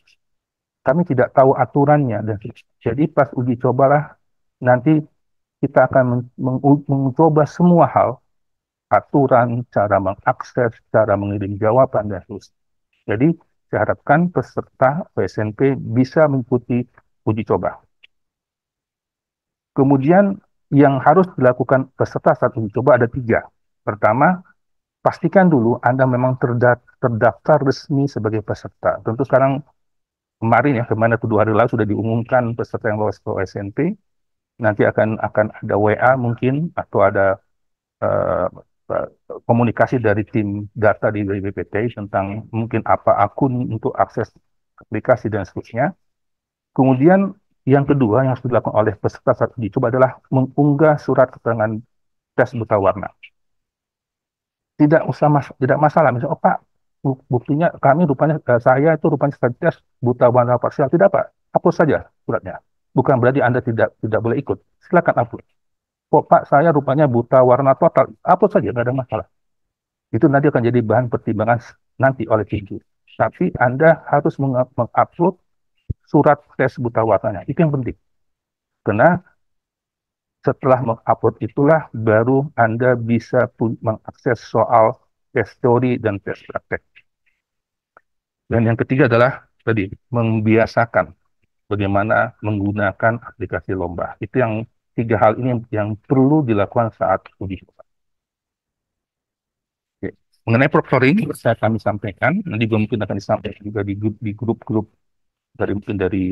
kami tidak tahu aturannya. Dan jadi pas uji cobalah, nanti kita akan mencoba semua hal, aturan, cara mengakses, cara mengirim jawaban, dan seterusnya. Jadi saya harapkan peserta PSNP bisa mengikuti uji coba. Kemudian yang harus dilakukan peserta saat uji coba ada 3. Pertama, pastikan dulu Anda memang terdaftar resmi sebagai peserta. Tentu sekarang kemarin 2 hari lalu sudah diumumkan peserta yang lolos ke OSNP. Nanti akan ada WA mungkin atau ada komunikasi dari tim data di BPT tentang mungkin apa akun untuk akses aplikasi dan seterusnya. Kemudian yang kedua yang harus dilakukan oleh peserta saat uji coba adalah mengunggah surat keterangan tes buta warna. Tidak masalah, misalnya, oh Pak, buktinya saya itu rupanya tes buta warna parsial. Tidak Pak, hapus saja suratnya. Bukan berarti Anda tidak boleh ikut. Silakan hapus. Oh Pak, saya rupanya buta warna total. Hapus saja, nggak ada masalah. Itu nanti akan jadi bahan pertimbangan nanti oleh tim. Tapi Anda harus mengupload surat tes buta warnanya. Itu yang penting. Karena setelah mengupload itulah baru Anda bisa mengakses soal tes teori dan tes praktek. Dan yang ketiga adalah tadi membiasakan bagaimana menggunakan aplikasi lomba. Itu yang tiga hal ini yang perlu dilakukan saat uji coba. Oke. Mengenai proctoring, saya kami sampaikan, nanti juga mungkin akan disampaikan juga di grup-grup dari mungkin dari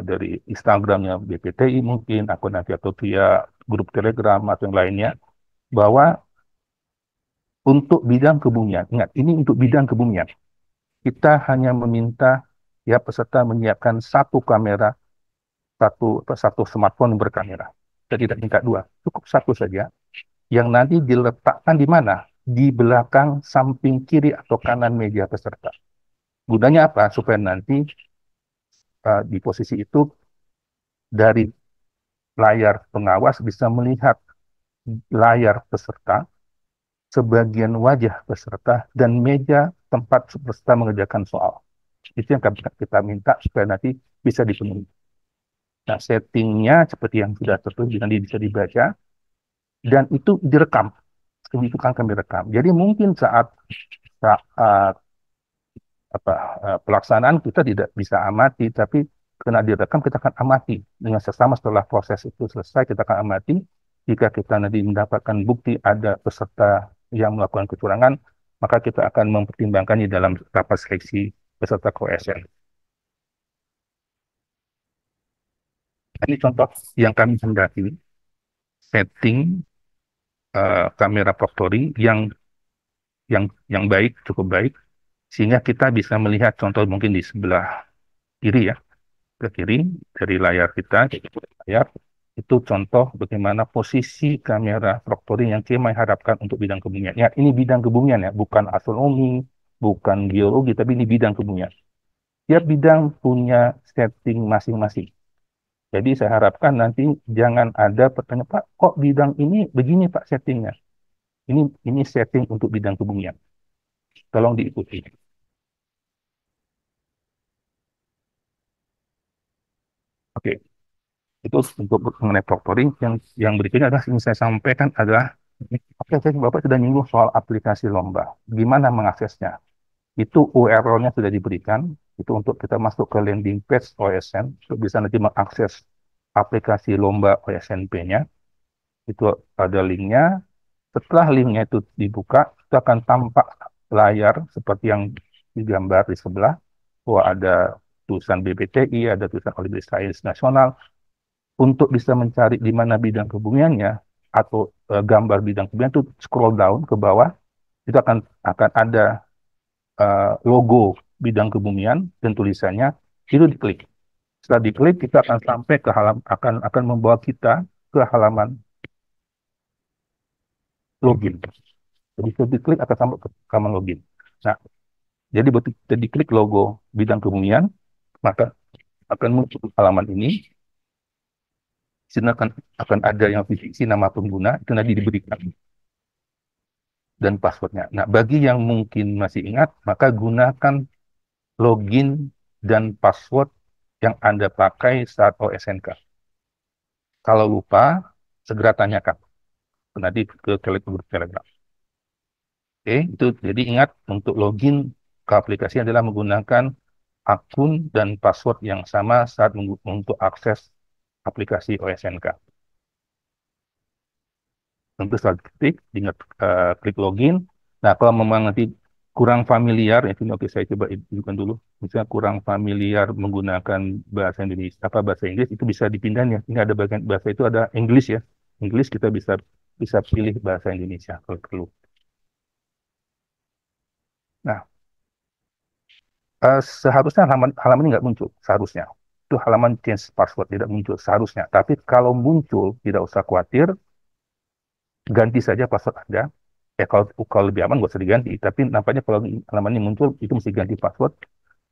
dari Instagramnya BPTI mungkin, akun nanti atau via grup Telegram atau yang lainnya, bahwa untuk bidang kebumian, ingat ini untuk bidang kebumian, kita hanya meminta ya peserta menyiapkan satu kamera, satu smartphone berkamera. Kita tidak minta dua, cukup satu saja, yang nanti diletakkan di mana? Di belakang samping kiri atau kanan meja peserta. Gunanya apa? Supaya nanti di posisi itu dari layar pengawas bisa melihat layar peserta, sebagian wajah peserta, dan meja tempat peserta mengerjakan soal. Itu yang kita minta supaya nanti bisa dipenuhi. Nah, settingnya seperti yang sudah tertulis, nanti bisa dibaca, dan itu direkam. Itu kan kami rekam. Jadi mungkin saat pelaksanaan kita tidak bisa amati, tapi kena direkam kita akan amati dengan sesama. Setelah proses itu selesai kita akan amati. Jika kita nanti mendapatkan bukti ada peserta yang melakukan kecurangan, maka kita akan mempertimbangkan di dalam rapat seleksi peserta KOSN. Ini contoh yang kami hendaki, setting kamera proctoring yang baik, cukup baik, sehingga kita bisa melihat contoh mungkin di sebelah kiri ya, ke kiri dari layar kita, layar itu contoh bagaimana posisi kamera proctoring yang kami harapkan untuk bidang kebumian. Ya, ini bidang kebumian ya, bukan astronomi, bukan geologi, tapi ini bidang kebumian. Tiap bidang punya setting masing-masing. Jadi saya harapkan nanti jangan ada pertanyaan, Pak, kok bidang ini begini Pak settingnya? Ini setting untuk bidang kebumian. Tolong diikuti. Oke, itu untuk mengenai proctoring. Yang berikutnya adalah yang saya sampaikan adalah, oke, Bapak sudah nyinggung soal aplikasi lomba. Gimana mengaksesnya? Itu URL-nya sudah diberikan. Itu untuk kita masuk ke landing page OSN, untuk bisa nanti mengakses aplikasi lomba OSNP-nya. Itu ada linknya. Setelah linknya itu dibuka, itu akan tampak layar seperti yang digambar di sebelah. Bahwa ada tulisan BPTI, ada tulisan Oleh Sains Nasional. Untuk bisa mencari di mana bidang kebumiannya atau gambar bidang kebumian itu scroll down ke bawah, itu akan ada logo bidang kebumian dan tulisannya, itu diklik. Setelah diklik kita akan sampai ke akan membawa kita ke halaman login. Jadi setelah diklik akan sampai ke halaman login. Nah, jadi begitu diklik logo bidang kebumian, maka akan muncul halaman ini. Di sini akan ada yang isi nama pengguna, itu nanti diberikan dan passwordnya. Nah, bagi yang mungkin masih ingat, maka gunakan login dan password yang Anda pakai saat OSNK. Kalau lupa, segera tanyakan. Nanti ke Telegram. Oke, itu jadi ingat untuk login ke aplikasi adalah menggunakan akun dan password yang sama saat untuk akses aplikasi OSNK. Tentu saat ingat klik login. Nah, kalau memang nanti kurang familiar, itu oke saya coba tunjukkan dulu. Misalnya kurang familiar menggunakan bahasa Indonesia, bahasa Inggris, itu bisa dipindah ya. Ini ada bagian bahasa itu ada English ya. English kita bisa pilih bahasa Indonesia kalau perlu. Nah, seharusnya halaman ini nggak muncul, seharusnya. Itu halaman change password tidak muncul seharusnya. Tapi kalau muncul, tidak usah khawatir, ganti saja password Anda. Kalau lebih aman nggak usah diganti. Tapi nampaknya kalau halaman ini muncul, itu mesti ganti password.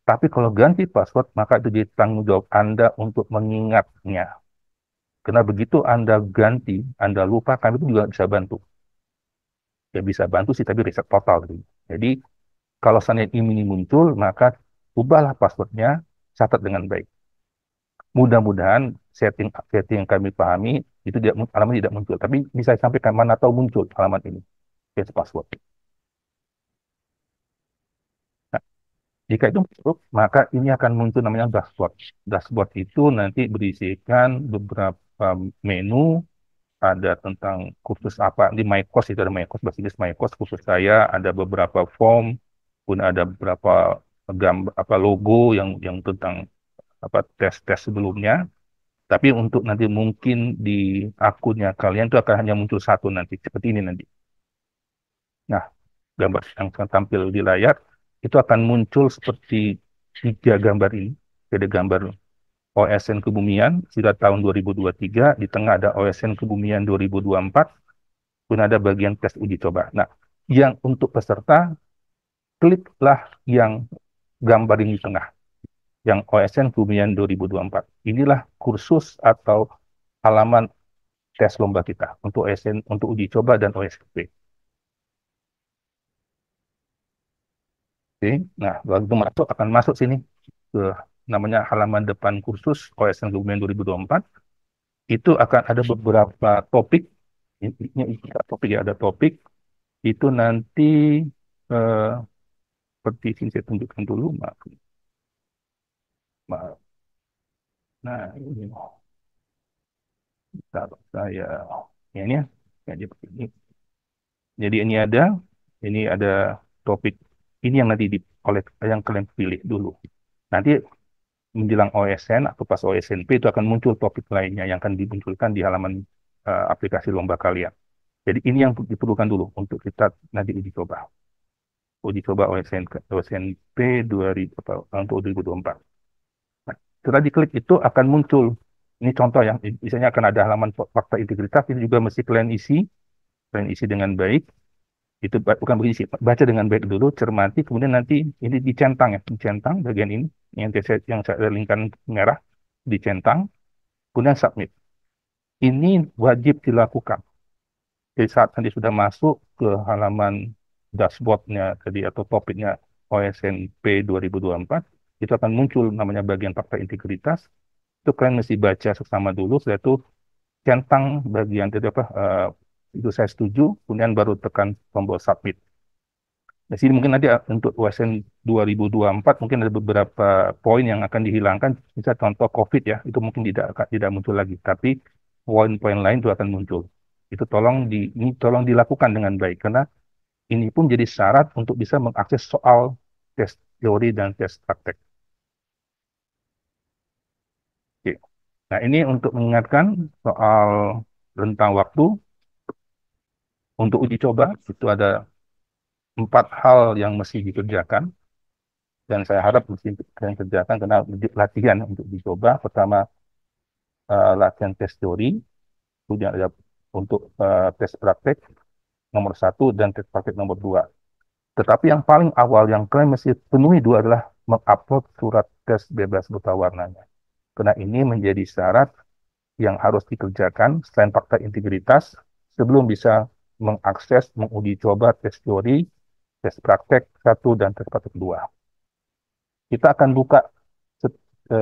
Tapi kalau ganti password, maka itu jadi tanggung jawab Anda untuk mengingatnya. Karena begitu Anda ganti, Anda lupa, kami itu juga bisa bantu. Ya bisa bantu sih, tapi reset total. Gitu. Jadi kalau seandainya ini muncul, maka ubahlah passwordnya, catat dengan baik. Mudah-mudahan setting yang kami pahami itu halaman tidak muncul. Tapi bisa sampaikan mana tahu muncul halaman ini. test password. Nah, jika itu masuk, maka ini akan muncul namanya dashboard. Dashboard itu nanti berisikan beberapa menu, ada tentang kursus apa di MyCourse, itu ada MyCourse, bahasa Inggris MyCourse kursus saya, ada beberapa form, pun ada beberapa gambar apa logo yang tentang apa tes-tes sebelumnya. Tapi untuk nanti mungkin di akunnya kalian itu akan hanya muncul satu nanti, seperti ini nanti. Nah, gambar yang akan tampil di layar itu akan muncul seperti tiga gambar ini. Ada gambar OSN Kebumian sudah tahun 2023, di tengah ada OSN Kebumian 2024, pun ada bagian tes uji coba. Nah, yang untuk peserta, kliklah yang gambar ini di tengah, yang OSN Kebumian 2024. Inilah kursus atau halaman tes lomba kita untuk OSN, untuk uji coba dan OSP. Oke, nah waktu masuk akan masuk sini ke namanya halaman depan kursus OSN Kebumian 2024. Itu akan ada beberapa topik. Ini topik ya, ada topik. Itu nanti eh, seperti ini saya tunjukkan dulu, maaf. Maaf. Nah, ini kalau saya ya ini ya, jadi begini. Jadi ini ada topik ini yang nanti oleh yang kalian pilih dulu. Nanti menjelang OSN atau pas OSNP itu akan muncul topik lainnya yang akan dimunculkan di halaman aplikasi lomba kalian. Jadi ini yang diperlukan dulu untuk kita nanti uji coba OSNP 2000 untuk 2024. Nah, setelah diklik itu akan muncul ini contoh yang misalnya akan ada halaman fakta integritas, itu juga mesti kalian isi dengan baik. Itu bukan begini sih, baca dengan baik dulu, cermati, kemudian nanti ini dicentang ya, dicentang bagian ini yang saya lingkan merah, dicentang, kemudian submit. Ini wajib dilakukan. Jadi saat nanti sudah masuk ke halaman dashboardnya tadi atau topiknya OSNP 2024, itu akan muncul namanya bagian fakta integritas. Itu kalian mesti baca seksama dulu, setelah itu centang bagian itu apa, itu saya setuju, kemudian baru tekan tombol submit. Di sini mungkin nanti untuk USN 2024 mungkin ada beberapa poin yang akan dihilangkan, misal contoh COVID ya, itu mungkin tidak muncul lagi, tapi poin-poin lain itu akan muncul. Itu ini tolong dilakukan dengan baik, karena ini pun jadi syarat untuk bisa mengakses soal tes teori dan tes praktek. Oke. Nah, ini untuk mengingatkan soal rentang waktu untuk uji coba, itu ada 4 hal yang mesti dikerjakan. Dan saya harap mesti kalian kerjakan karena latihan untuk dicoba. Pertama, latihan tes teori, kemudian ada untuk tes praktek nomor 1 dan tes praktek nomor 2. Tetapi yang paling awal yang kalian mesti penuhi dua adalah mengupload surat tes bebas buta warnanya. Karena ini menjadi syarat yang harus dikerjakan selain fakta integritas sebelum bisa mengakses, menguji coba tes teori, tes praktek 1 dan tes praktek 2. Kita akan buka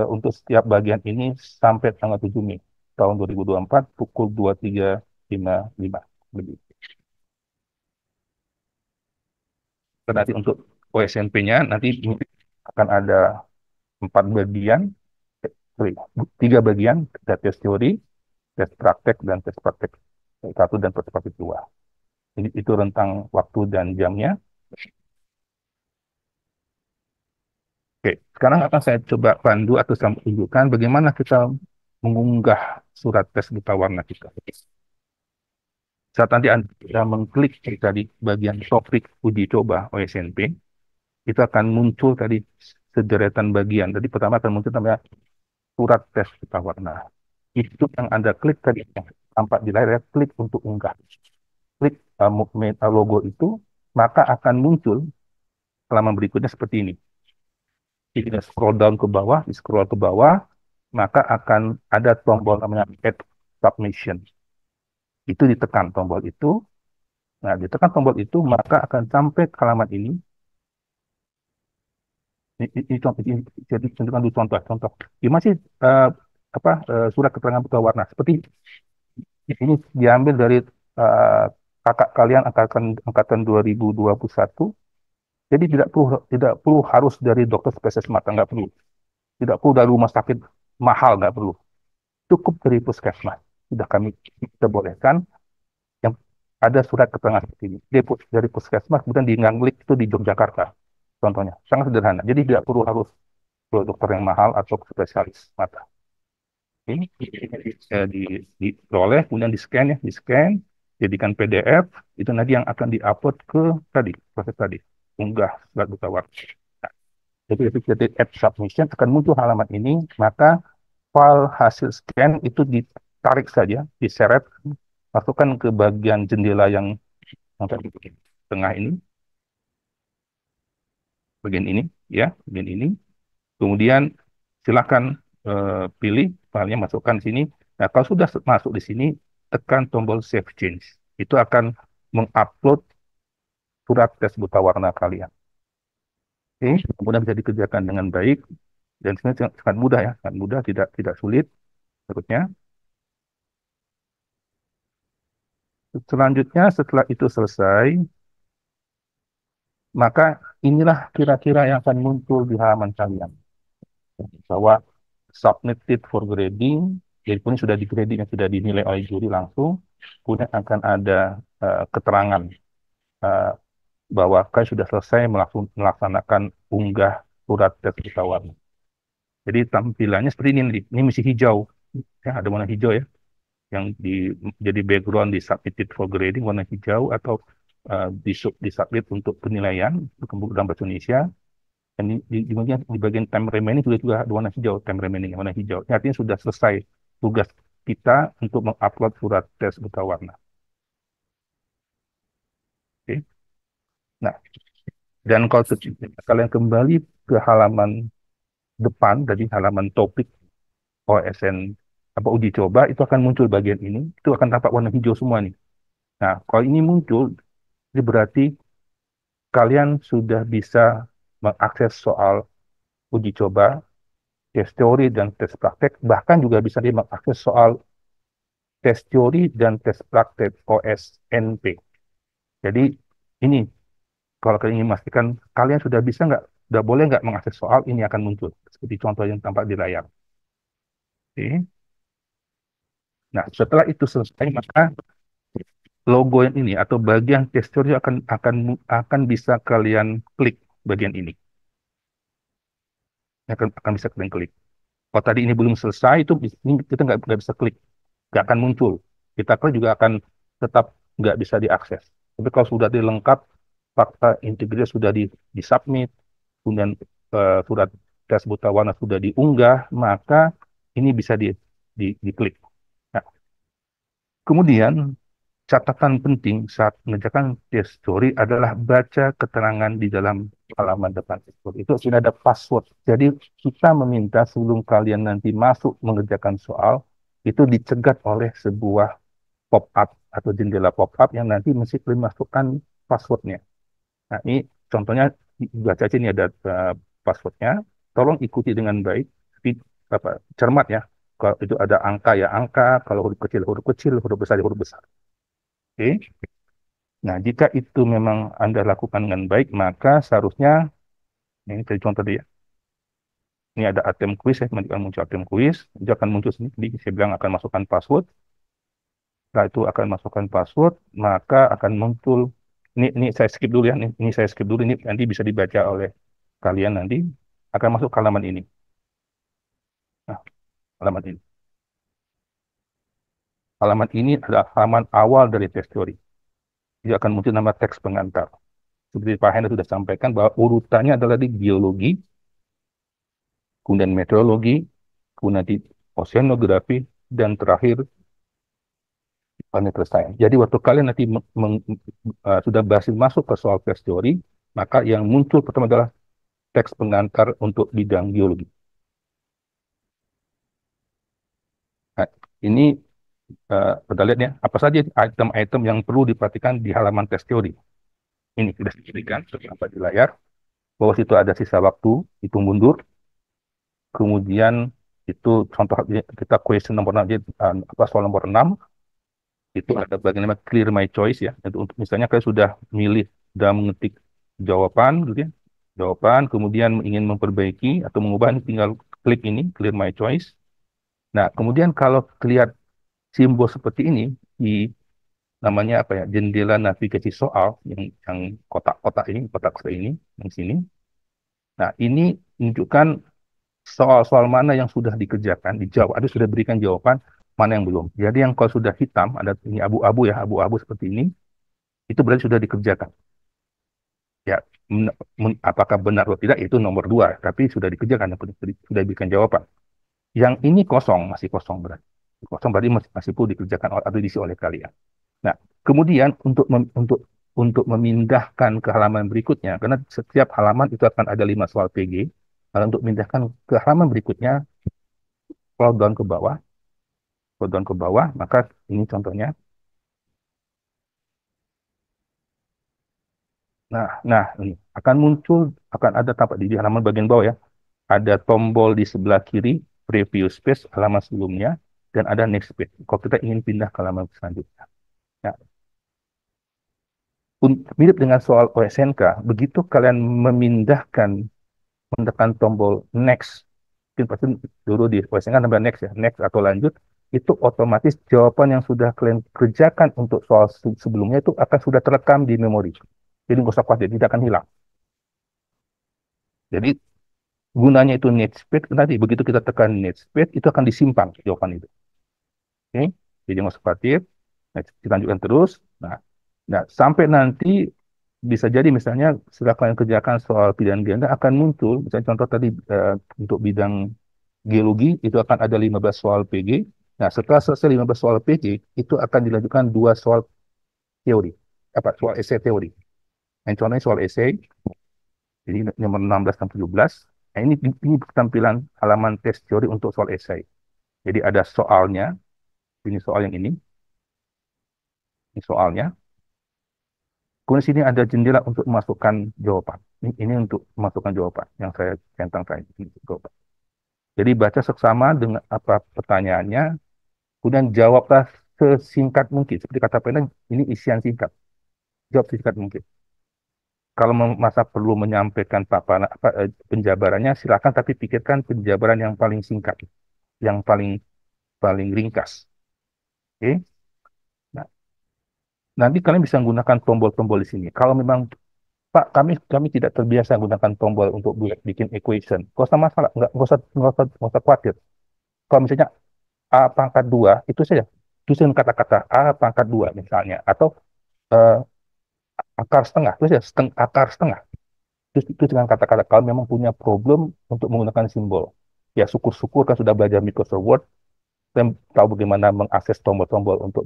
untuk setiap bagian ini sampai tanggal 7 Mei tahun 2024 pukul 23.55. Begitu. Dan nanti untuk OSNP-nya nanti akan ada 4 bagian, sorry, 3 bagian, ada tes teori, tes praktek, dan tes praktek 1 dan tes praktek 2. Jadi itu rentang waktu dan jamnya. Oke, sekarang akan saya coba pandu atau saya tunjukkan bagaimana kita mengunggah surat tes buta warna kita. Saat nanti Anda mengklik tadi bagian topik uji coba OSNP, itu akan muncul tadi sederetan bagian. Jadi pertama akan muncul namanya surat tes buta warna. Itu yang Anda klik tadi, yang tampak di layar, klik untuk unggah. Klik logo itu, maka akan muncul halaman berikutnya seperti ini. Jika scroll down ke bawah, di scroll ke bawah, maka akan ada tombol namanya Add Submission. Itu ditekan tombol itu. Nah, ditekan tombol itu, maka akan sampai ke halaman ini. Ini contoh, jadi tunjukkan dulu contoh. Gimana sih surat keterangan buta warna? Seperti ini diambil dari kakak kalian angkatan 2021, jadi tidak perlu harus dari dokter spesialis mata, nggak perlu. Tidak perlu dari rumah sakit mahal, nggak perlu. Cukup dari puskesmas. Sudah kami kita bolehkan yang ada surat keterangan seperti ini. Dari puskesmas, kemudian di Nganglik itu di Yogyakarta. Contohnya, sangat sederhana. Jadi tidak perlu harus ke dokter yang mahal atau ke spesialis mata. Ini bisa diperoleh, kemudian di-scan ya, di-scan, jadikan PDF, itu nanti yang akan di-upload ke proses tadi, unggah surat buta warna. Nah, jadi ketika add submission akan muncul halaman ini, maka file hasil scan itu ditarik saja, diseret, masukkan ke bagian jendela yang tadi tengah ini, bagian ini. Kemudian silakan pilih filenya, masukkan di sini. Nah, kalau sudah masuk di sini, tekan tombol Save Change. Itu akan mengupload surat tes buta warna kalian. Oke, kemudian bisa dikerjakan dengan baik dan sebenarnya sangat mudah ya, sangat mudah, tidak sulit. Berikutnya, selanjutnya setelah itu selesai, maka inilah kira-kira yang akan muncul di halaman kalian. Bahwa submitted for grading, jadi pun sudah di grading, yang sudah dinilai oleh juri langsung, kemudian akan ada keterangan uh, bahwa kalian sudah selesai melaksanakan unggah surat tes buta warna. Jadi tampilannya seperti ini masih hijau, ya ada warna hijau ya, yang jadi background di submitted for grading warna hijau, atau di submit untuk penilaian dalam bahasa Indonesia. Dan di bagian time remaining juga ada warna hijau, time remaining warna hijau. Ini artinya sudah selesai tugas kita untuk mengupload surat tes buta warna. Oke. Nah, dan kalau kalian kembali ke halaman depan, dari halaman topik OSN apa uji coba, itu akan muncul bagian ini, itu akan tampak warna hijau semua nih. Nah, kalau ini muncul, ini berarti kalian sudah bisa mengakses soal uji coba, tes teori dan tes praktek, bahkan juga bisa mengakses soal tes teori dan tes praktek OSNP. Jadi ini, kalau kalian ingin memastikan kalian sudah bisa nggak, sudah boleh nggak mengakses soal, ini akan muncul. Seperti contoh yang tampak di layar. Oke. Nah, setelah itu selesai, maka logo yang ini atau bagian tes teori akan bisa kalian klik bagian ini. Akan bisa kalian klik. Kalau tadi ini belum selesai, itu ini kita nggak bisa klik, nggak akan muncul. Kita klik juga akan tetap nggak bisa diakses. Tapi kalau sudah dilengkap, fakta integritas sudah disubmit, kemudian surat tes buta warna sudah diunggah, maka ini bisa diklik. Nah, kemudian catatan penting saat mengerjakan tes teori adalah baca keterangan di dalam halaman depan tersebut. Itu sudah ada password. Jadi kita meminta sebelum kalian nanti masuk mengerjakan soal, itu dicegat oleh sebuah pop-up atau jendela pop-up yang nanti mesti kalian masukkan passwordnya. Nah, ini contohnya, baca aja, ini ada passwordnya. Tolong ikuti dengan baik, cermat ya. Kalau itu ada angka ya angka, kalau huruf kecil, huruf besar ya huruf besar. Oke. Nah, jika itu memang Anda lakukan dengan baik, maka seharusnya, ini jadi contoh tadi ya, ini ada item quiz, ya, akan muncul item quiz, itu akan muncul sini, jadi saya bilang akan masukkan password, setelah itu akan masukkan password, maka akan muncul, ini saya skip dulu ya, ini saya skip dulu, ini nanti bisa dibaca oleh kalian nanti, akan masuk ke halaman ini. Nah, halaman ini. Halaman ini adalah halaman awal dari tes teori. Dia akan muncul nama teks pengantar. Seperti Pak Hendra sudah sampaikan bahwa urutannya adalah di geologi, kemudian meteorologi, kemudian di oceanografi, dan terakhir planetary science. Jadi waktu kalian nanti sudah berhasil masuk ke soal tes teori, maka yang muncul pertama adalah teks pengantar untuk bidang geologi. Nah, ini kita lihat ya, apa saja item-item yang perlu diperhatikan di halaman tes teori. Ini sudah diberikan terdapat di layar, bahwa situ ada sisa waktu, itu mundur, kemudian itu contoh kita question nomor 6, soal nomor 6, Itu ada bagian namanya clear my choice ya. Itu untuk misalnya kalian sudah milih, sudah mengetik jawaban gitu ya. Jawaban, kemudian ingin memperbaiki atau mengubah, tinggal klik ini, clear my choice. Nah, kemudian kalau lihat simbol seperti ini di namanya apa ya, jendela navigasi soal yang kotak-kotak ini, kotak ini, yang sini. Nah, ini menunjukkan soal-soal mana yang sudah dikerjakan, dijawab, ada sudah berikan jawaban, mana yang belum. Jadi yang kalau sudah hitam, ada ini abu-abu ya, abu-abu seperti ini, itu berarti sudah dikerjakan. Ya, apakah benar atau tidak itu nomor dua, tapi sudah dikerjakan, sudah diberikan jawaban. Yang ini kosong, masih kosong berarti. Kosong berarti masih perlu dikerjakan atau diisi oleh kalian. Nah, kemudian untuk memindahkan ke halaman berikutnya, karena setiap halaman itu akan ada 5 soal PG. Kalau untuk memindahkan ke halaman berikutnya, scroll down ke bawah, maka ini contohnya. Nah, ini akan muncul, akan ada tampak di halaman bagian bawah ya. Ada tombol di sebelah kiri, preview space, halaman sebelumnya, dan ada next page. Kalau kita ingin pindah ke halaman selanjutnya. Nah, mirip dengan soal OSNK, begitu kalian menekan tombol next, mungkin pasti dulu di OSNK nambah next ya, next atau lanjut, itu otomatis jawaban yang sudah kalian kerjakan untuk soal sebelumnya itu akan sudah terekam di memori. Jadi nggak usah khawatir, tidak akan hilang. Jadi gunanya itu netsped, nanti begitu kita tekan netsped, itu akan disimpan jawaban itu. Oke, jadi nggak usah khawatir. Nah, kita lanjutkan terus. Nah, sampai nanti bisa jadi misalnya setelah kalian kerjakan soal pilihan ganda akan muncul, misalnya contoh tadi untuk bidang geologi itu akan ada 15 soal PG. Nah, setelah selesai 15 soal PG, itu akan dilanjutkan 2 soal teori. Soal esai teori. Yang contohnya soal esai, jadi nomor 16 dan 17. Nah, ini tampilan halaman tes teori untuk soal esai. Jadi ada soalnya, ini soal yang ini soalnya. Kemudian sini ada jendela untuk memasukkan jawaban. Ini untuk memasukkan jawaban yang saya centang tadi. Jadi baca seksama dengan apa pertanyaannya, kemudian jawablah sesingkat mungkin. Seperti kata pena, ini isian singkat. Jawab singkat mungkin. Kalau masa perlu menyampaikan paparan penjabarannya, silakan tapi pikirkan penjabaran yang paling singkat, yang paling paling ringkas. Oke. Nah, nanti kalian bisa menggunakan tombol-tombol di sini. Kalau memang Pak, kami tidak terbiasa menggunakan tombol untuk bikin equation. Gak usah masalah, nggak usah khawatir. Kalau misalnya A pangkat 2, itu saja. Susun kata-kata A pangkat 2 misalnya. Atau eh, akar setengah, itu saja, akar setengah. Itu dengan kata-kata kalau memang punya problem untuk menggunakan simbol. Ya syukur-syukur kan sudah belajar Microsoft Word, dan tahu bagaimana mengakses tombol-tombol untuk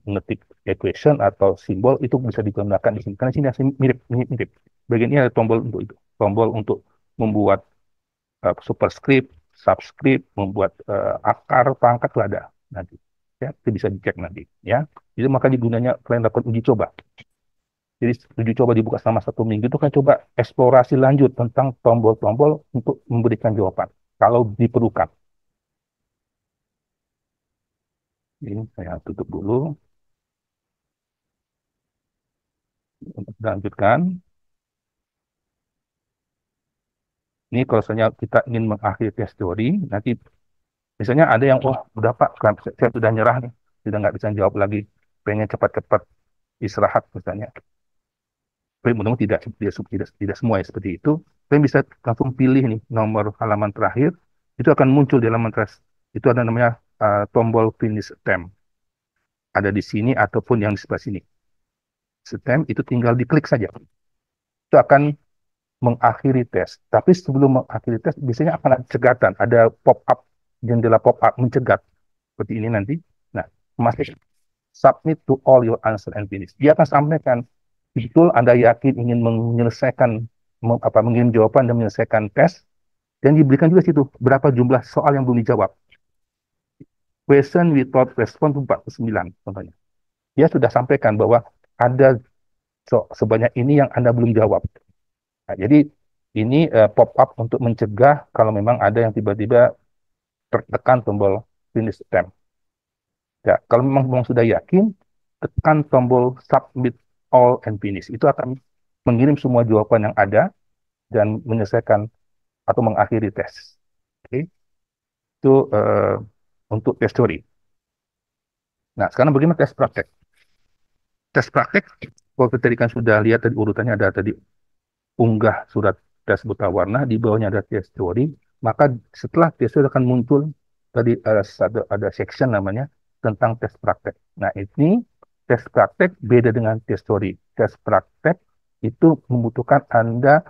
mengetik equation atau simbol itu bisa digunakan di sini. Karena sini mirip. Bagian ini ada tombol untuk itu. Tombol untuk membuat superscript, subscript, membuat akar, pangkat itu ada nanti. Ya, itu bisa dicek nanti. Ya, itu maka digunanya kalian lakukan uji coba. Jadi uji coba dibuka selama 1 minggu itu kan coba eksplorasi lanjut tentang tombol-tombol untuk memberikan jawaban kalau diperlukan. Ini saya tutup dulu untuk lanjutkan. Ini kalau misalnya kita ingin mengakhiri tes teori, nanti misalnya ada yang, oh udah Pak, saya sudah nyerah nih, sudah nggak bisa jawab lagi, pengen cepat-cepat istirahat misalnya. Tapi mudah-mudahan tidak semua ya seperti itu. Kalian bisa langsung pilih nih nomor halaman terakhir, itu akan muncul di halaman terakhir. Itu ada namanya tombol finish attempt. Ada di sini ataupun yang di sebelah sini. Attempt itu tinggal diklik saja. Itu akan mengakhiri tes. Tapi sebelum mengakhiri tes, biasanya akan ada cegatan, ada pop-up, jendela pop-up mencegat. Seperti ini nanti. Nah, masih submit to all your answer and finish. Dia akan sampaikan, betul Anda yakin ingin menyelesaikan, mengirim jawaban dan menyelesaikan tes, dan diberikan juga situ berapa jumlah soal yang belum dijawab. Question without response 49, contohnya. Dia sudah sampaikan bahwa ada sebanyak ini yang Anda belum jawab. Nah, jadi ini pop-up untuk mencegah kalau memang ada yang tiba-tiba tertekan tombol finish attempt. Ya, kalau memang sudah yakin, tekan tombol submit all and finish. Itu akan mengirim semua jawaban yang ada dan menyelesaikan atau mengakhiri tes. Oke, itu untuk tes teori. Nah, sekarang bagaimana tes praktek? Tes praktek, kalau tadi kan sudah lihat tadi urutannya ada tadi unggah surat tes buta warna, di bawahnya ada tes teori, maka setelah tes teori akan muncul tadi ada section namanya tentang tes praktek. Nah, ini tes praktek beda dengan tes teori. Tes praktek itu membutuhkan Anda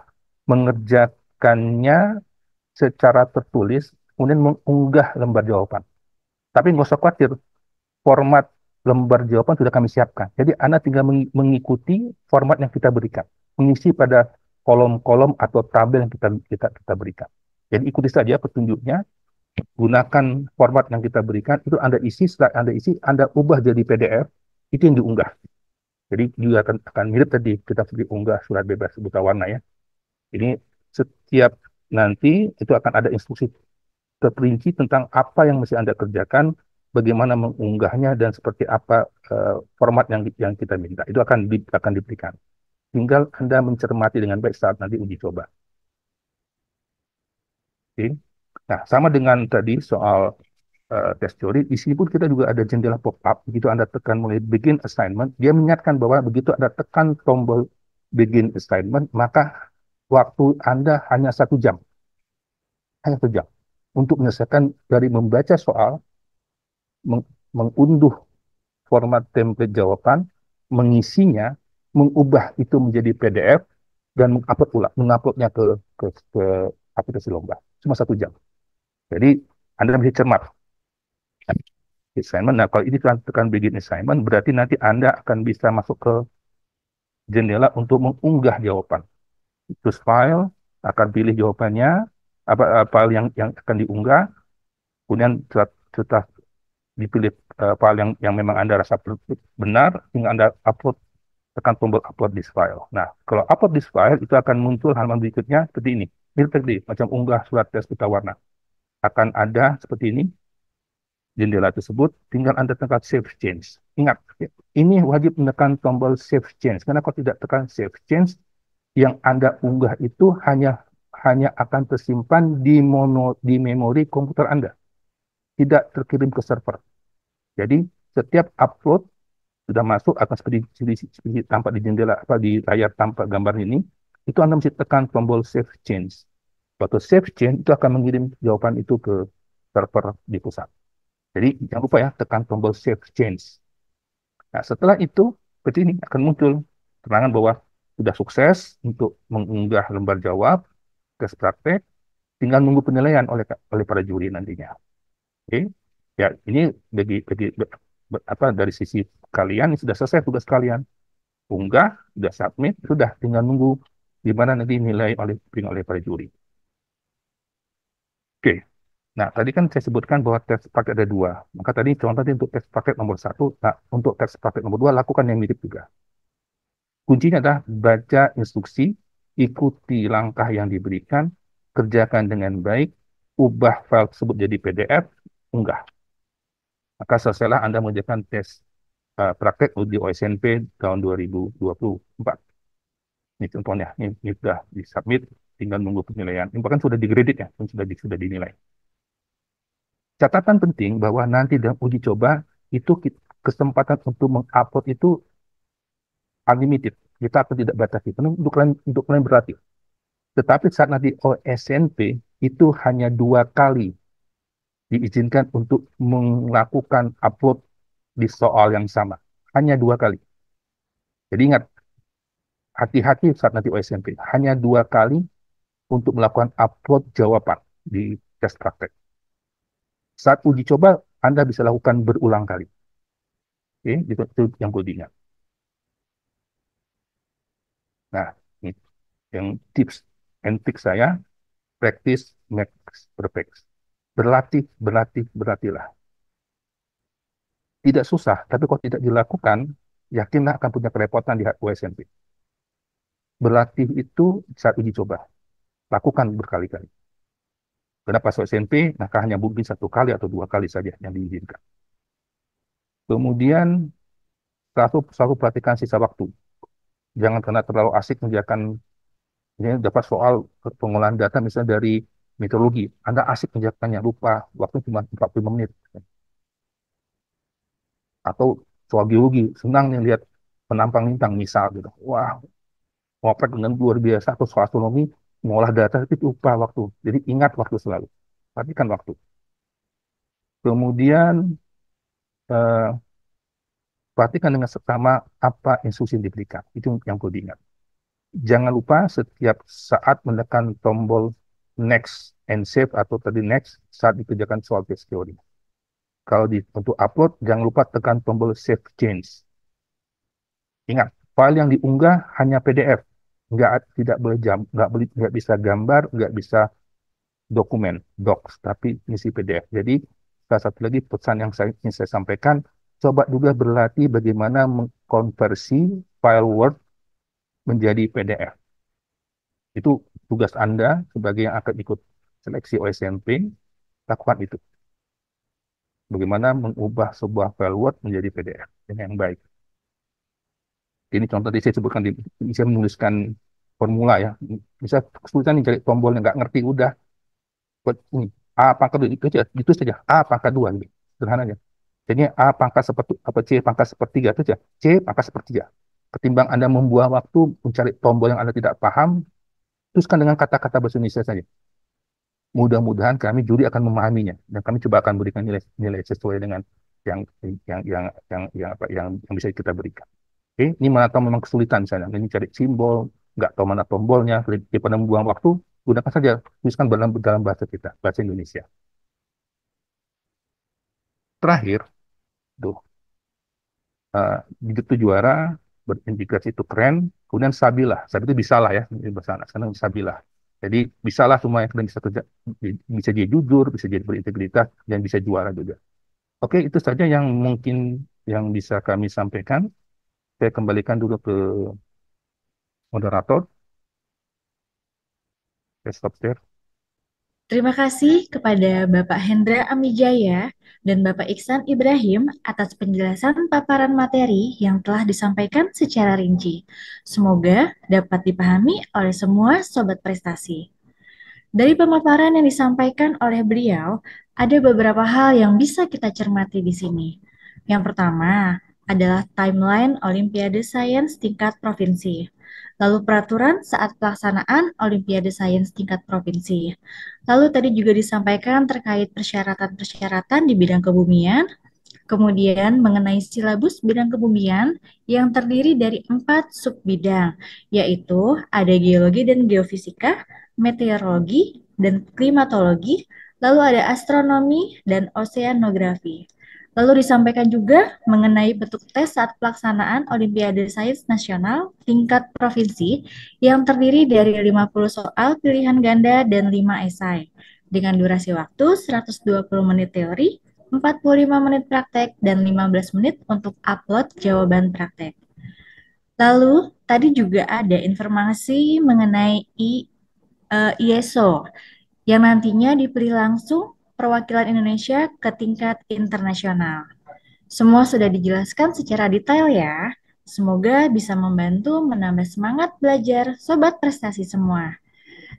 mengerjakannya secara tertulis, kemudian mengunggah lembar jawaban. Tapi nggak usah khawatir, format lembar jawaban sudah kami siapkan. Jadi Anda tinggal mengikuti format yang kita berikan, mengisi pada kolom-kolom atau tabel yang kita berikan. Jadi ikuti saja petunjuknya, gunakan format yang kita berikan, itu Anda isi, setelah Anda isi, Anda ubah jadi PDF, itu yang diunggah. Jadi juga akan mirip tadi kita unggah surat bebas buta warna ya. Ini setiap nanti itu akan ada instruksi terperinci tentang apa yang mesti Anda kerjakan, bagaimana mengunggahnya, dan seperti apa format yang kita minta. Itu akan diberikan. Tinggal Anda mencermati dengan baik saat nanti uji coba. Oke. Nah, sama dengan tadi soal tes teori, di sini pun kita juga ada jendela pop-up. Begitu Anda tekan mulai begin assignment, dia mengingatkan bahwa begitu Anda tekan tombol begin assignment, maka waktu Anda hanya 1 jam. Hanya 1 jam. Untuk menyelesaikan dari membaca soal, mengunduh format template jawaban, mengisinya, mengubah itu menjadi PDF, dan menguploadnya ke aplikasi lomba. Cuma 1 jam. Jadi Anda bisa cermat. Assignment. Nah, kalau ini tekan begin assignment, berarti nanti Anda akan bisa masuk ke jendela untuk mengunggah jawaban. Choose file, akan pilih jawabannya, file yang akan diunggah, kemudian setelah dipilih file yang memang Anda rasa benar, tinggal Anda upload, tekan tombol upload this file. Nah, kalau upload this file, itu akan muncul halaman berikutnya seperti ini. Mirip tadi, macam unggah surat tes buta warna. Akan ada seperti ini, jendela tersebut, tinggal Anda tekan save change. Ingat, ini wajib menekan tombol save change, karena kalau tidak tekan save change, yang Anda unggah itu hanya akan tersimpan di memori komputer Anda, tidak terkirim ke server. Jadi, setiap upload sudah masuk akan seperti tampak di jendela di layar tampak gambar ini, itu Anda mesti tekan tombol save change. Waktu save change itu akan mengirim jawaban itu ke server di pusat. Jadi jangan lupa ya, tekan tombol save change. Nah, setelah itu seperti ini akan muncul keterangan bahwa sudah sukses untuk mengunggah lembar jawab tes praktek, tinggal nunggu penilaian oleh para juri nantinya. Oke. Ya, ini dari sisi kalian sudah selesai tugas kalian. Unggah, sudah submit, sudah tinggal nunggu di mana nanti nilai oleh para juri. Oke. Nah, tadi kan saya sebutkan bahwa tes praktek ada 2. Maka tadi contoh tadi untuk tes praktek nomor 1. Nah, untuk tes praktek nomor 2 lakukan yang mirip juga. Kuncinya adalah baca instruksi, ikuti langkah yang diberikan, kerjakan dengan baik, ubah file tersebut jadi PDF, unggah. Maka selesailah Anda mengerjakan tes praktek di OSNP tahun 2024. Ini contohnya, ini sudah disubmit, tinggal nunggu penilaian. Ini bahkan sudah digraded ya, sudah dinilai. Catatan penting bahwa nanti dalam uji coba itu kesempatan untuk mengupload itu unlimited. Kita akan tidak batasi untuk kalian berlatih. Tetapi saat nanti OSNP itu hanya 2 kali diizinkan untuk melakukan upload di soal yang sama. Hanya 2 kali. Jadi ingat, hati-hati saat nanti OSNP. Hanya 2 kali untuk melakukan upload jawaban di tes praktek. Saat uji coba, Anda bisa lakukan berulang kali. Oke, itu yang perlu diingat. Nah, ini yang tips and trick saya, practice makes perfect. Berlatih, berlatih, berlatihlah. Tidak susah, tapi kalau tidak dilakukan, yakinlah akan punya kerepotan di USNP. Berlatih itu saat uji coba. Lakukan berkali-kali. Karena pas USNP, maka hanya mungkin 1 kali atau 2 kali saja yang diizinkan. Kemudian, selalu perhatikan sisa waktu. Jangan karena terlalu asik mengerjakan ini dapat soal pengolahan data misalnya dari meteorologi. Anda asik mengerjakannya, lupa waktu cuma 45 menit. Atau soal geologi, senang nih lihat penampang lintang misal gitu. Wah, ngoprek dengan luar biasa. Atau soal astronomi, mengolah data itu lupa waktu. Jadi ingat waktu selalu. Perhatikan waktu. Kemudian eh, perhatikan dengan seksama apa instruksi yang diberikan. Itu yang perlu diingat. Jangan lupa setiap saat menekan tombol next and save atau tadi next saat dikerjakan soal test teori. Kalau untuk upload, jangan lupa tekan tombol save change. Ingat, file yang diunggah hanya PDF, tidak boleh nggak bisa gambar, nggak bisa dokumen, docs, tapi isi PDF. Jadi salah satu lagi pesan yang ingin saya sampaikan, coba juga berlatih bagaimana mengkonversi file Word menjadi PDF. Itu tugas Anda sebagai yang akan ikut seleksi OSMP, lakukan itu. Bagaimana mengubah sebuah file Word menjadi PDF dengan yang baik. Ini contoh tadi saya sebutkan, bisa menuliskan formula ya. Bisa kesulitan nih cari tombolnya, nggak ngerti, udah. Buat ini, A pangkat 2, itu saja. A pangkat 2, gitu. Sederhana aja. Jadi A pangkat C pangkat sepertiga, itu saja. C pangkat sepertiga. Ketimbang Anda membuang waktu mencari tombol yang Anda tidak paham, teruskan dengan kata-kata bahasa Indonesia saja. Mudah-mudahan kami juri akan memahaminya dan kami coba akan berikan nilai sesuai dengan yang yang bisa kita berikan. Oke, ini mana tahu memang kesulitan misalnya, ini cari simbol, nggak tahu mana tombolnya, daripada membuang waktu, gunakan saja, tuliskan dalam bahasa kita, bahasa Indonesia. Terakhir, tuh, begitu juara, berintegrasi itu keren, kemudian Sabilah, Sabilah itu bisa lah ya, ini bahasa anak sekarang Sabilah. Jadi bisalah semua yang kalian bisa kerja, bisa jadi jujur, bisa jadi berintegritas, dan bisa juara juga. Oke, itu saja yang mungkin yang bisa kami sampaikan. Saya kembalikan dulu ke moderator. Saya stop share. Terima kasih kepada Bapak Hendra Amijaya dan Bapak Iksan Ibrahim atas penjelasan paparan materi yang telah disampaikan secara rinci. Semoga dapat dipahami oleh semua sobat prestasi. Dari pemaparan yang disampaikan oleh beliau, ada beberapa hal yang bisa kita cermati di sini. Yang pertama adalah timeline Olimpiade Sains tingkat provinsi, lalu peraturan saat pelaksanaan Olimpiade Sains tingkat provinsi. Lalu tadi juga disampaikan terkait persyaratan-persyaratan di bidang kebumian, kemudian mengenai silabus bidang kebumian yang terdiri dari 4 subbidang, yaitu ada geologi dan geofisika, meteorologi, dan klimatologi, lalu ada astronomi dan oseanografi. Lalu disampaikan juga mengenai bentuk tes saat pelaksanaan Olimpiade Sains Nasional tingkat provinsi yang terdiri dari 50 soal pilihan ganda dan 5 esai dengan durasi waktu 120 menit teori, 45 menit praktek, dan 15 menit untuk upload jawaban praktek. Lalu, tadi juga ada informasi mengenai ISO yang nantinya dipilih langsung perwakilan Indonesia ke tingkat internasional. Semua sudah dijelaskan secara detail ya. Semoga bisa membantu menambah semangat belajar sobat prestasi semua.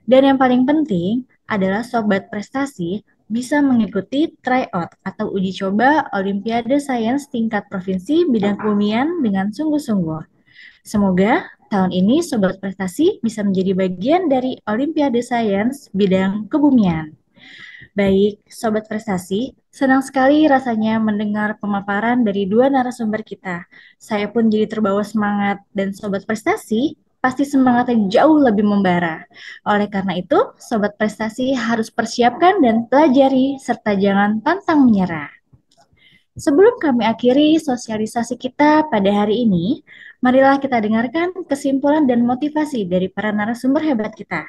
Dan yang paling penting adalah sobat prestasi bisa mengikuti tryout atau uji coba Olimpiade Sains tingkat provinsi bidang kebumian dengan sungguh-sungguh. Semoga tahun ini sobat prestasi bisa menjadi bagian dari Olimpiade Sains bidang kebumian. Baik, Sobat Prestasi, senang sekali rasanya mendengar pemaparan dari dua narasumber kita. Saya pun jadi terbawa semangat dan Sobat Prestasi pasti semangatnya jauh lebih membara. Oleh karena itu, Sobat Prestasi harus persiapkan dan pelajari serta jangan pantang menyerah. Sebelum kami akhiri sosialisasi kita pada hari ini, marilah kita dengarkan kesimpulan dan motivasi dari para narasumber hebat kita,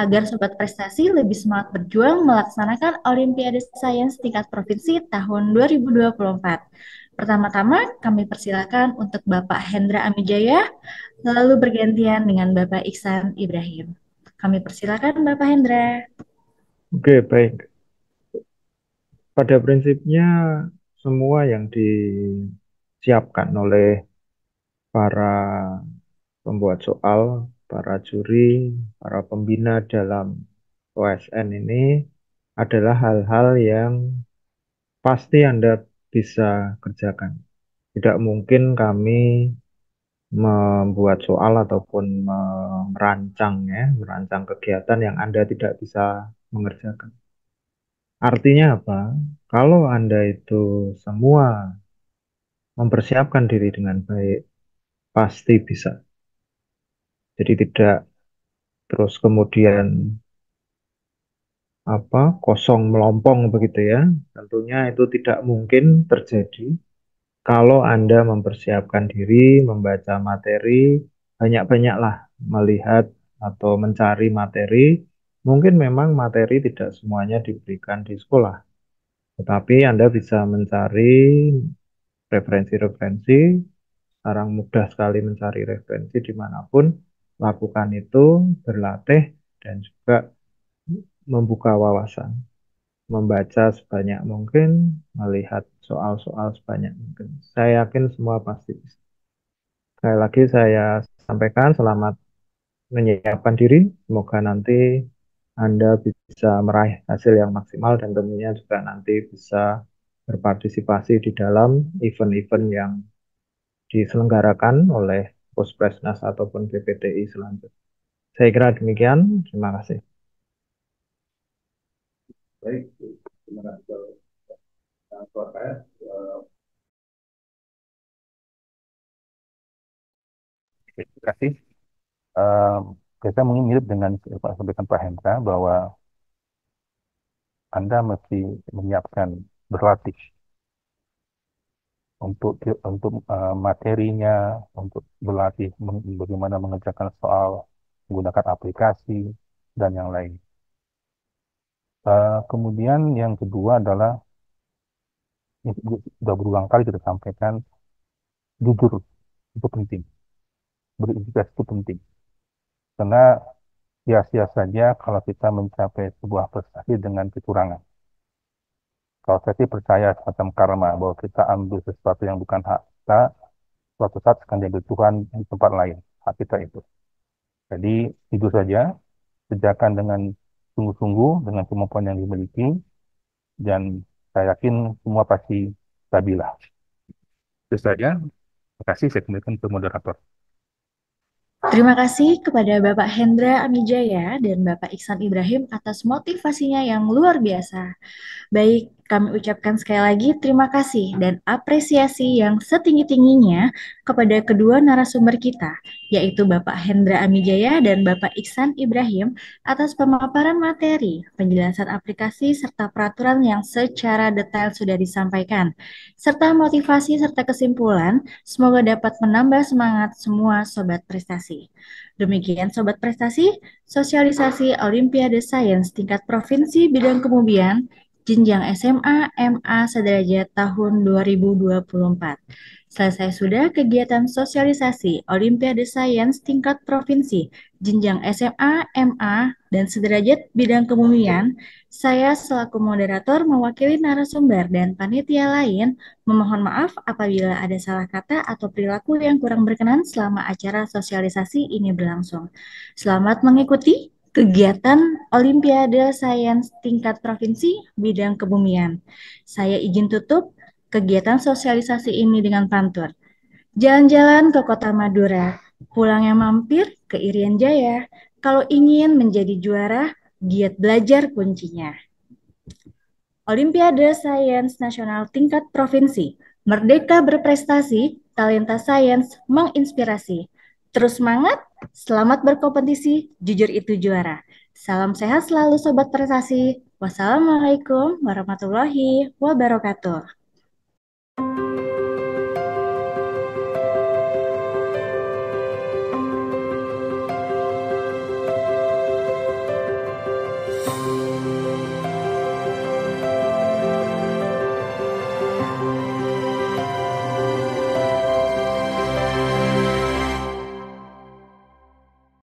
agar Sobat Prestasi lebih semangat berjuang melaksanakan Olimpiade Sains tingkat provinsi tahun 2024. Pertama-tama, kami persilakan untuk Bapak Hendra Amijaya, lalu bergantian dengan Bapak Iksan Ibrahim. Kami persilakan Bapak Hendra. Oke, baik. Pada prinsipnya semua yang disiapkan oleh para pembuat soal, para juri, para pembina dalam OSN ini adalah hal-hal yang pasti Anda bisa kerjakan. Tidak mungkin kami membuat soal ataupun merancang kegiatan yang Anda tidak bisa mengerjakan. Artinya apa? Kalau Anda itu semua mempersiapkan diri dengan baik, pasti bisa. Jadi tidak terus kemudian kosong melompong begitu ya. Tentunya itu tidak mungkin terjadi kalau Anda mempersiapkan diri, membaca materi, banyak-banyaklah melihat atau mencari materi. Mungkin memang materi tidak semuanya diberikan di sekolah, tetapi Anda bisa mencari referensi-referensi. Sekarang mudah sekali mencari referensi dimanapun. Lakukan itu, berlatih, dan juga membuka wawasan. Membaca sebanyak mungkin, melihat soal-soal sebanyak mungkin. Saya yakin semua pasti bisa. Sekali lagi saya sampaikan selamat menyiapkan diri. Semoga nanti Anda bisa meraih hasil yang maksimal dan tentunya juga nanti bisa berpartisipasi di dalam event-event yang diselenggarakan oleh Puspresnas ataupun PPTI selanjutnya. Saya kira demikian. Terima kasih. Baik, terima kasih. Terima kasih. Kita mungkin mirip dengan Pak sampaikan Pak Hendra bahwa Anda mesti menyiapkan berlatih untuk materinya, untuk berlatih bagaimana mengerjakan soal menggunakan aplikasi dan yang lain. Kemudian yang kedua adalah yang sudah berulang kali kita sampaikan, jujur itu penting, berintegritas itu penting. Karena sia-sia saja kalau kita mencapai sebuah prestasi dengan kecurangan. Kalau saya sih percaya semacam karma, bahwa kita ambil sesuatu yang bukan hak kita, suatu saat akan diambil Tuhan di tempat lain, hak kita itu. Jadi, itu saja, kerjakan dengan sungguh-sungguh, dengan kemampuan yang dimiliki, dan saya yakin semua pasti stabil. Itu saja. Terima kasih, saya kembalikan ke moderator. Terima kasih kepada Bapak Hendra Amijaya dan Bapak Iksan Ibrahim atas motivasinya yang luar biasa. Baik, kami ucapkan sekali lagi terima kasih dan apresiasi yang setinggi-tingginya kepada kedua narasumber kita, yaitu Bapak Hendra Amijaya dan Bapak Iksan Ibrahim atas pemaparan materi, penjelasan aplikasi, serta peraturan yang secara detail sudah disampaikan, serta motivasi serta kesimpulan, semoga dapat menambah semangat semua Sobat Prestasi. Demikian Sobat Prestasi, sosialisasi Olimpiade Sains tingkat provinsi bidang kemudian jenjang SMA MA sederajat tahun 2024. Selesai sudah kegiatan sosialisasi Olimpiade Sains tingkat provinsi jenjang SMA MA dan sederajat bidang kemudian, saya selaku moderator mewakili narasumber dan panitia lain memohon maaf apabila ada salah kata atau perilaku yang kurang berkenan selama acara sosialisasi ini berlangsung. Selamat mengikuti kegiatan Olimpiade Sains tingkat provinsi bidang kebumian. Saya izin tutup kegiatan sosialisasi ini dengan pantun. Jalan-jalan ke kota Madura, pulangnya mampir ke Irian Jaya. Kalau ingin menjadi juara, giat belajar kuncinya. Olimpiade Sains Nasional tingkat provinsi, merdeka berprestasi, talenta sains menginspirasi. Terus semangat, selamat berkompetisi, jujur itu juara. Salam sehat selalu Sobat Prestasi. Wassalamualaikum warahmatullahi wabarakatuh.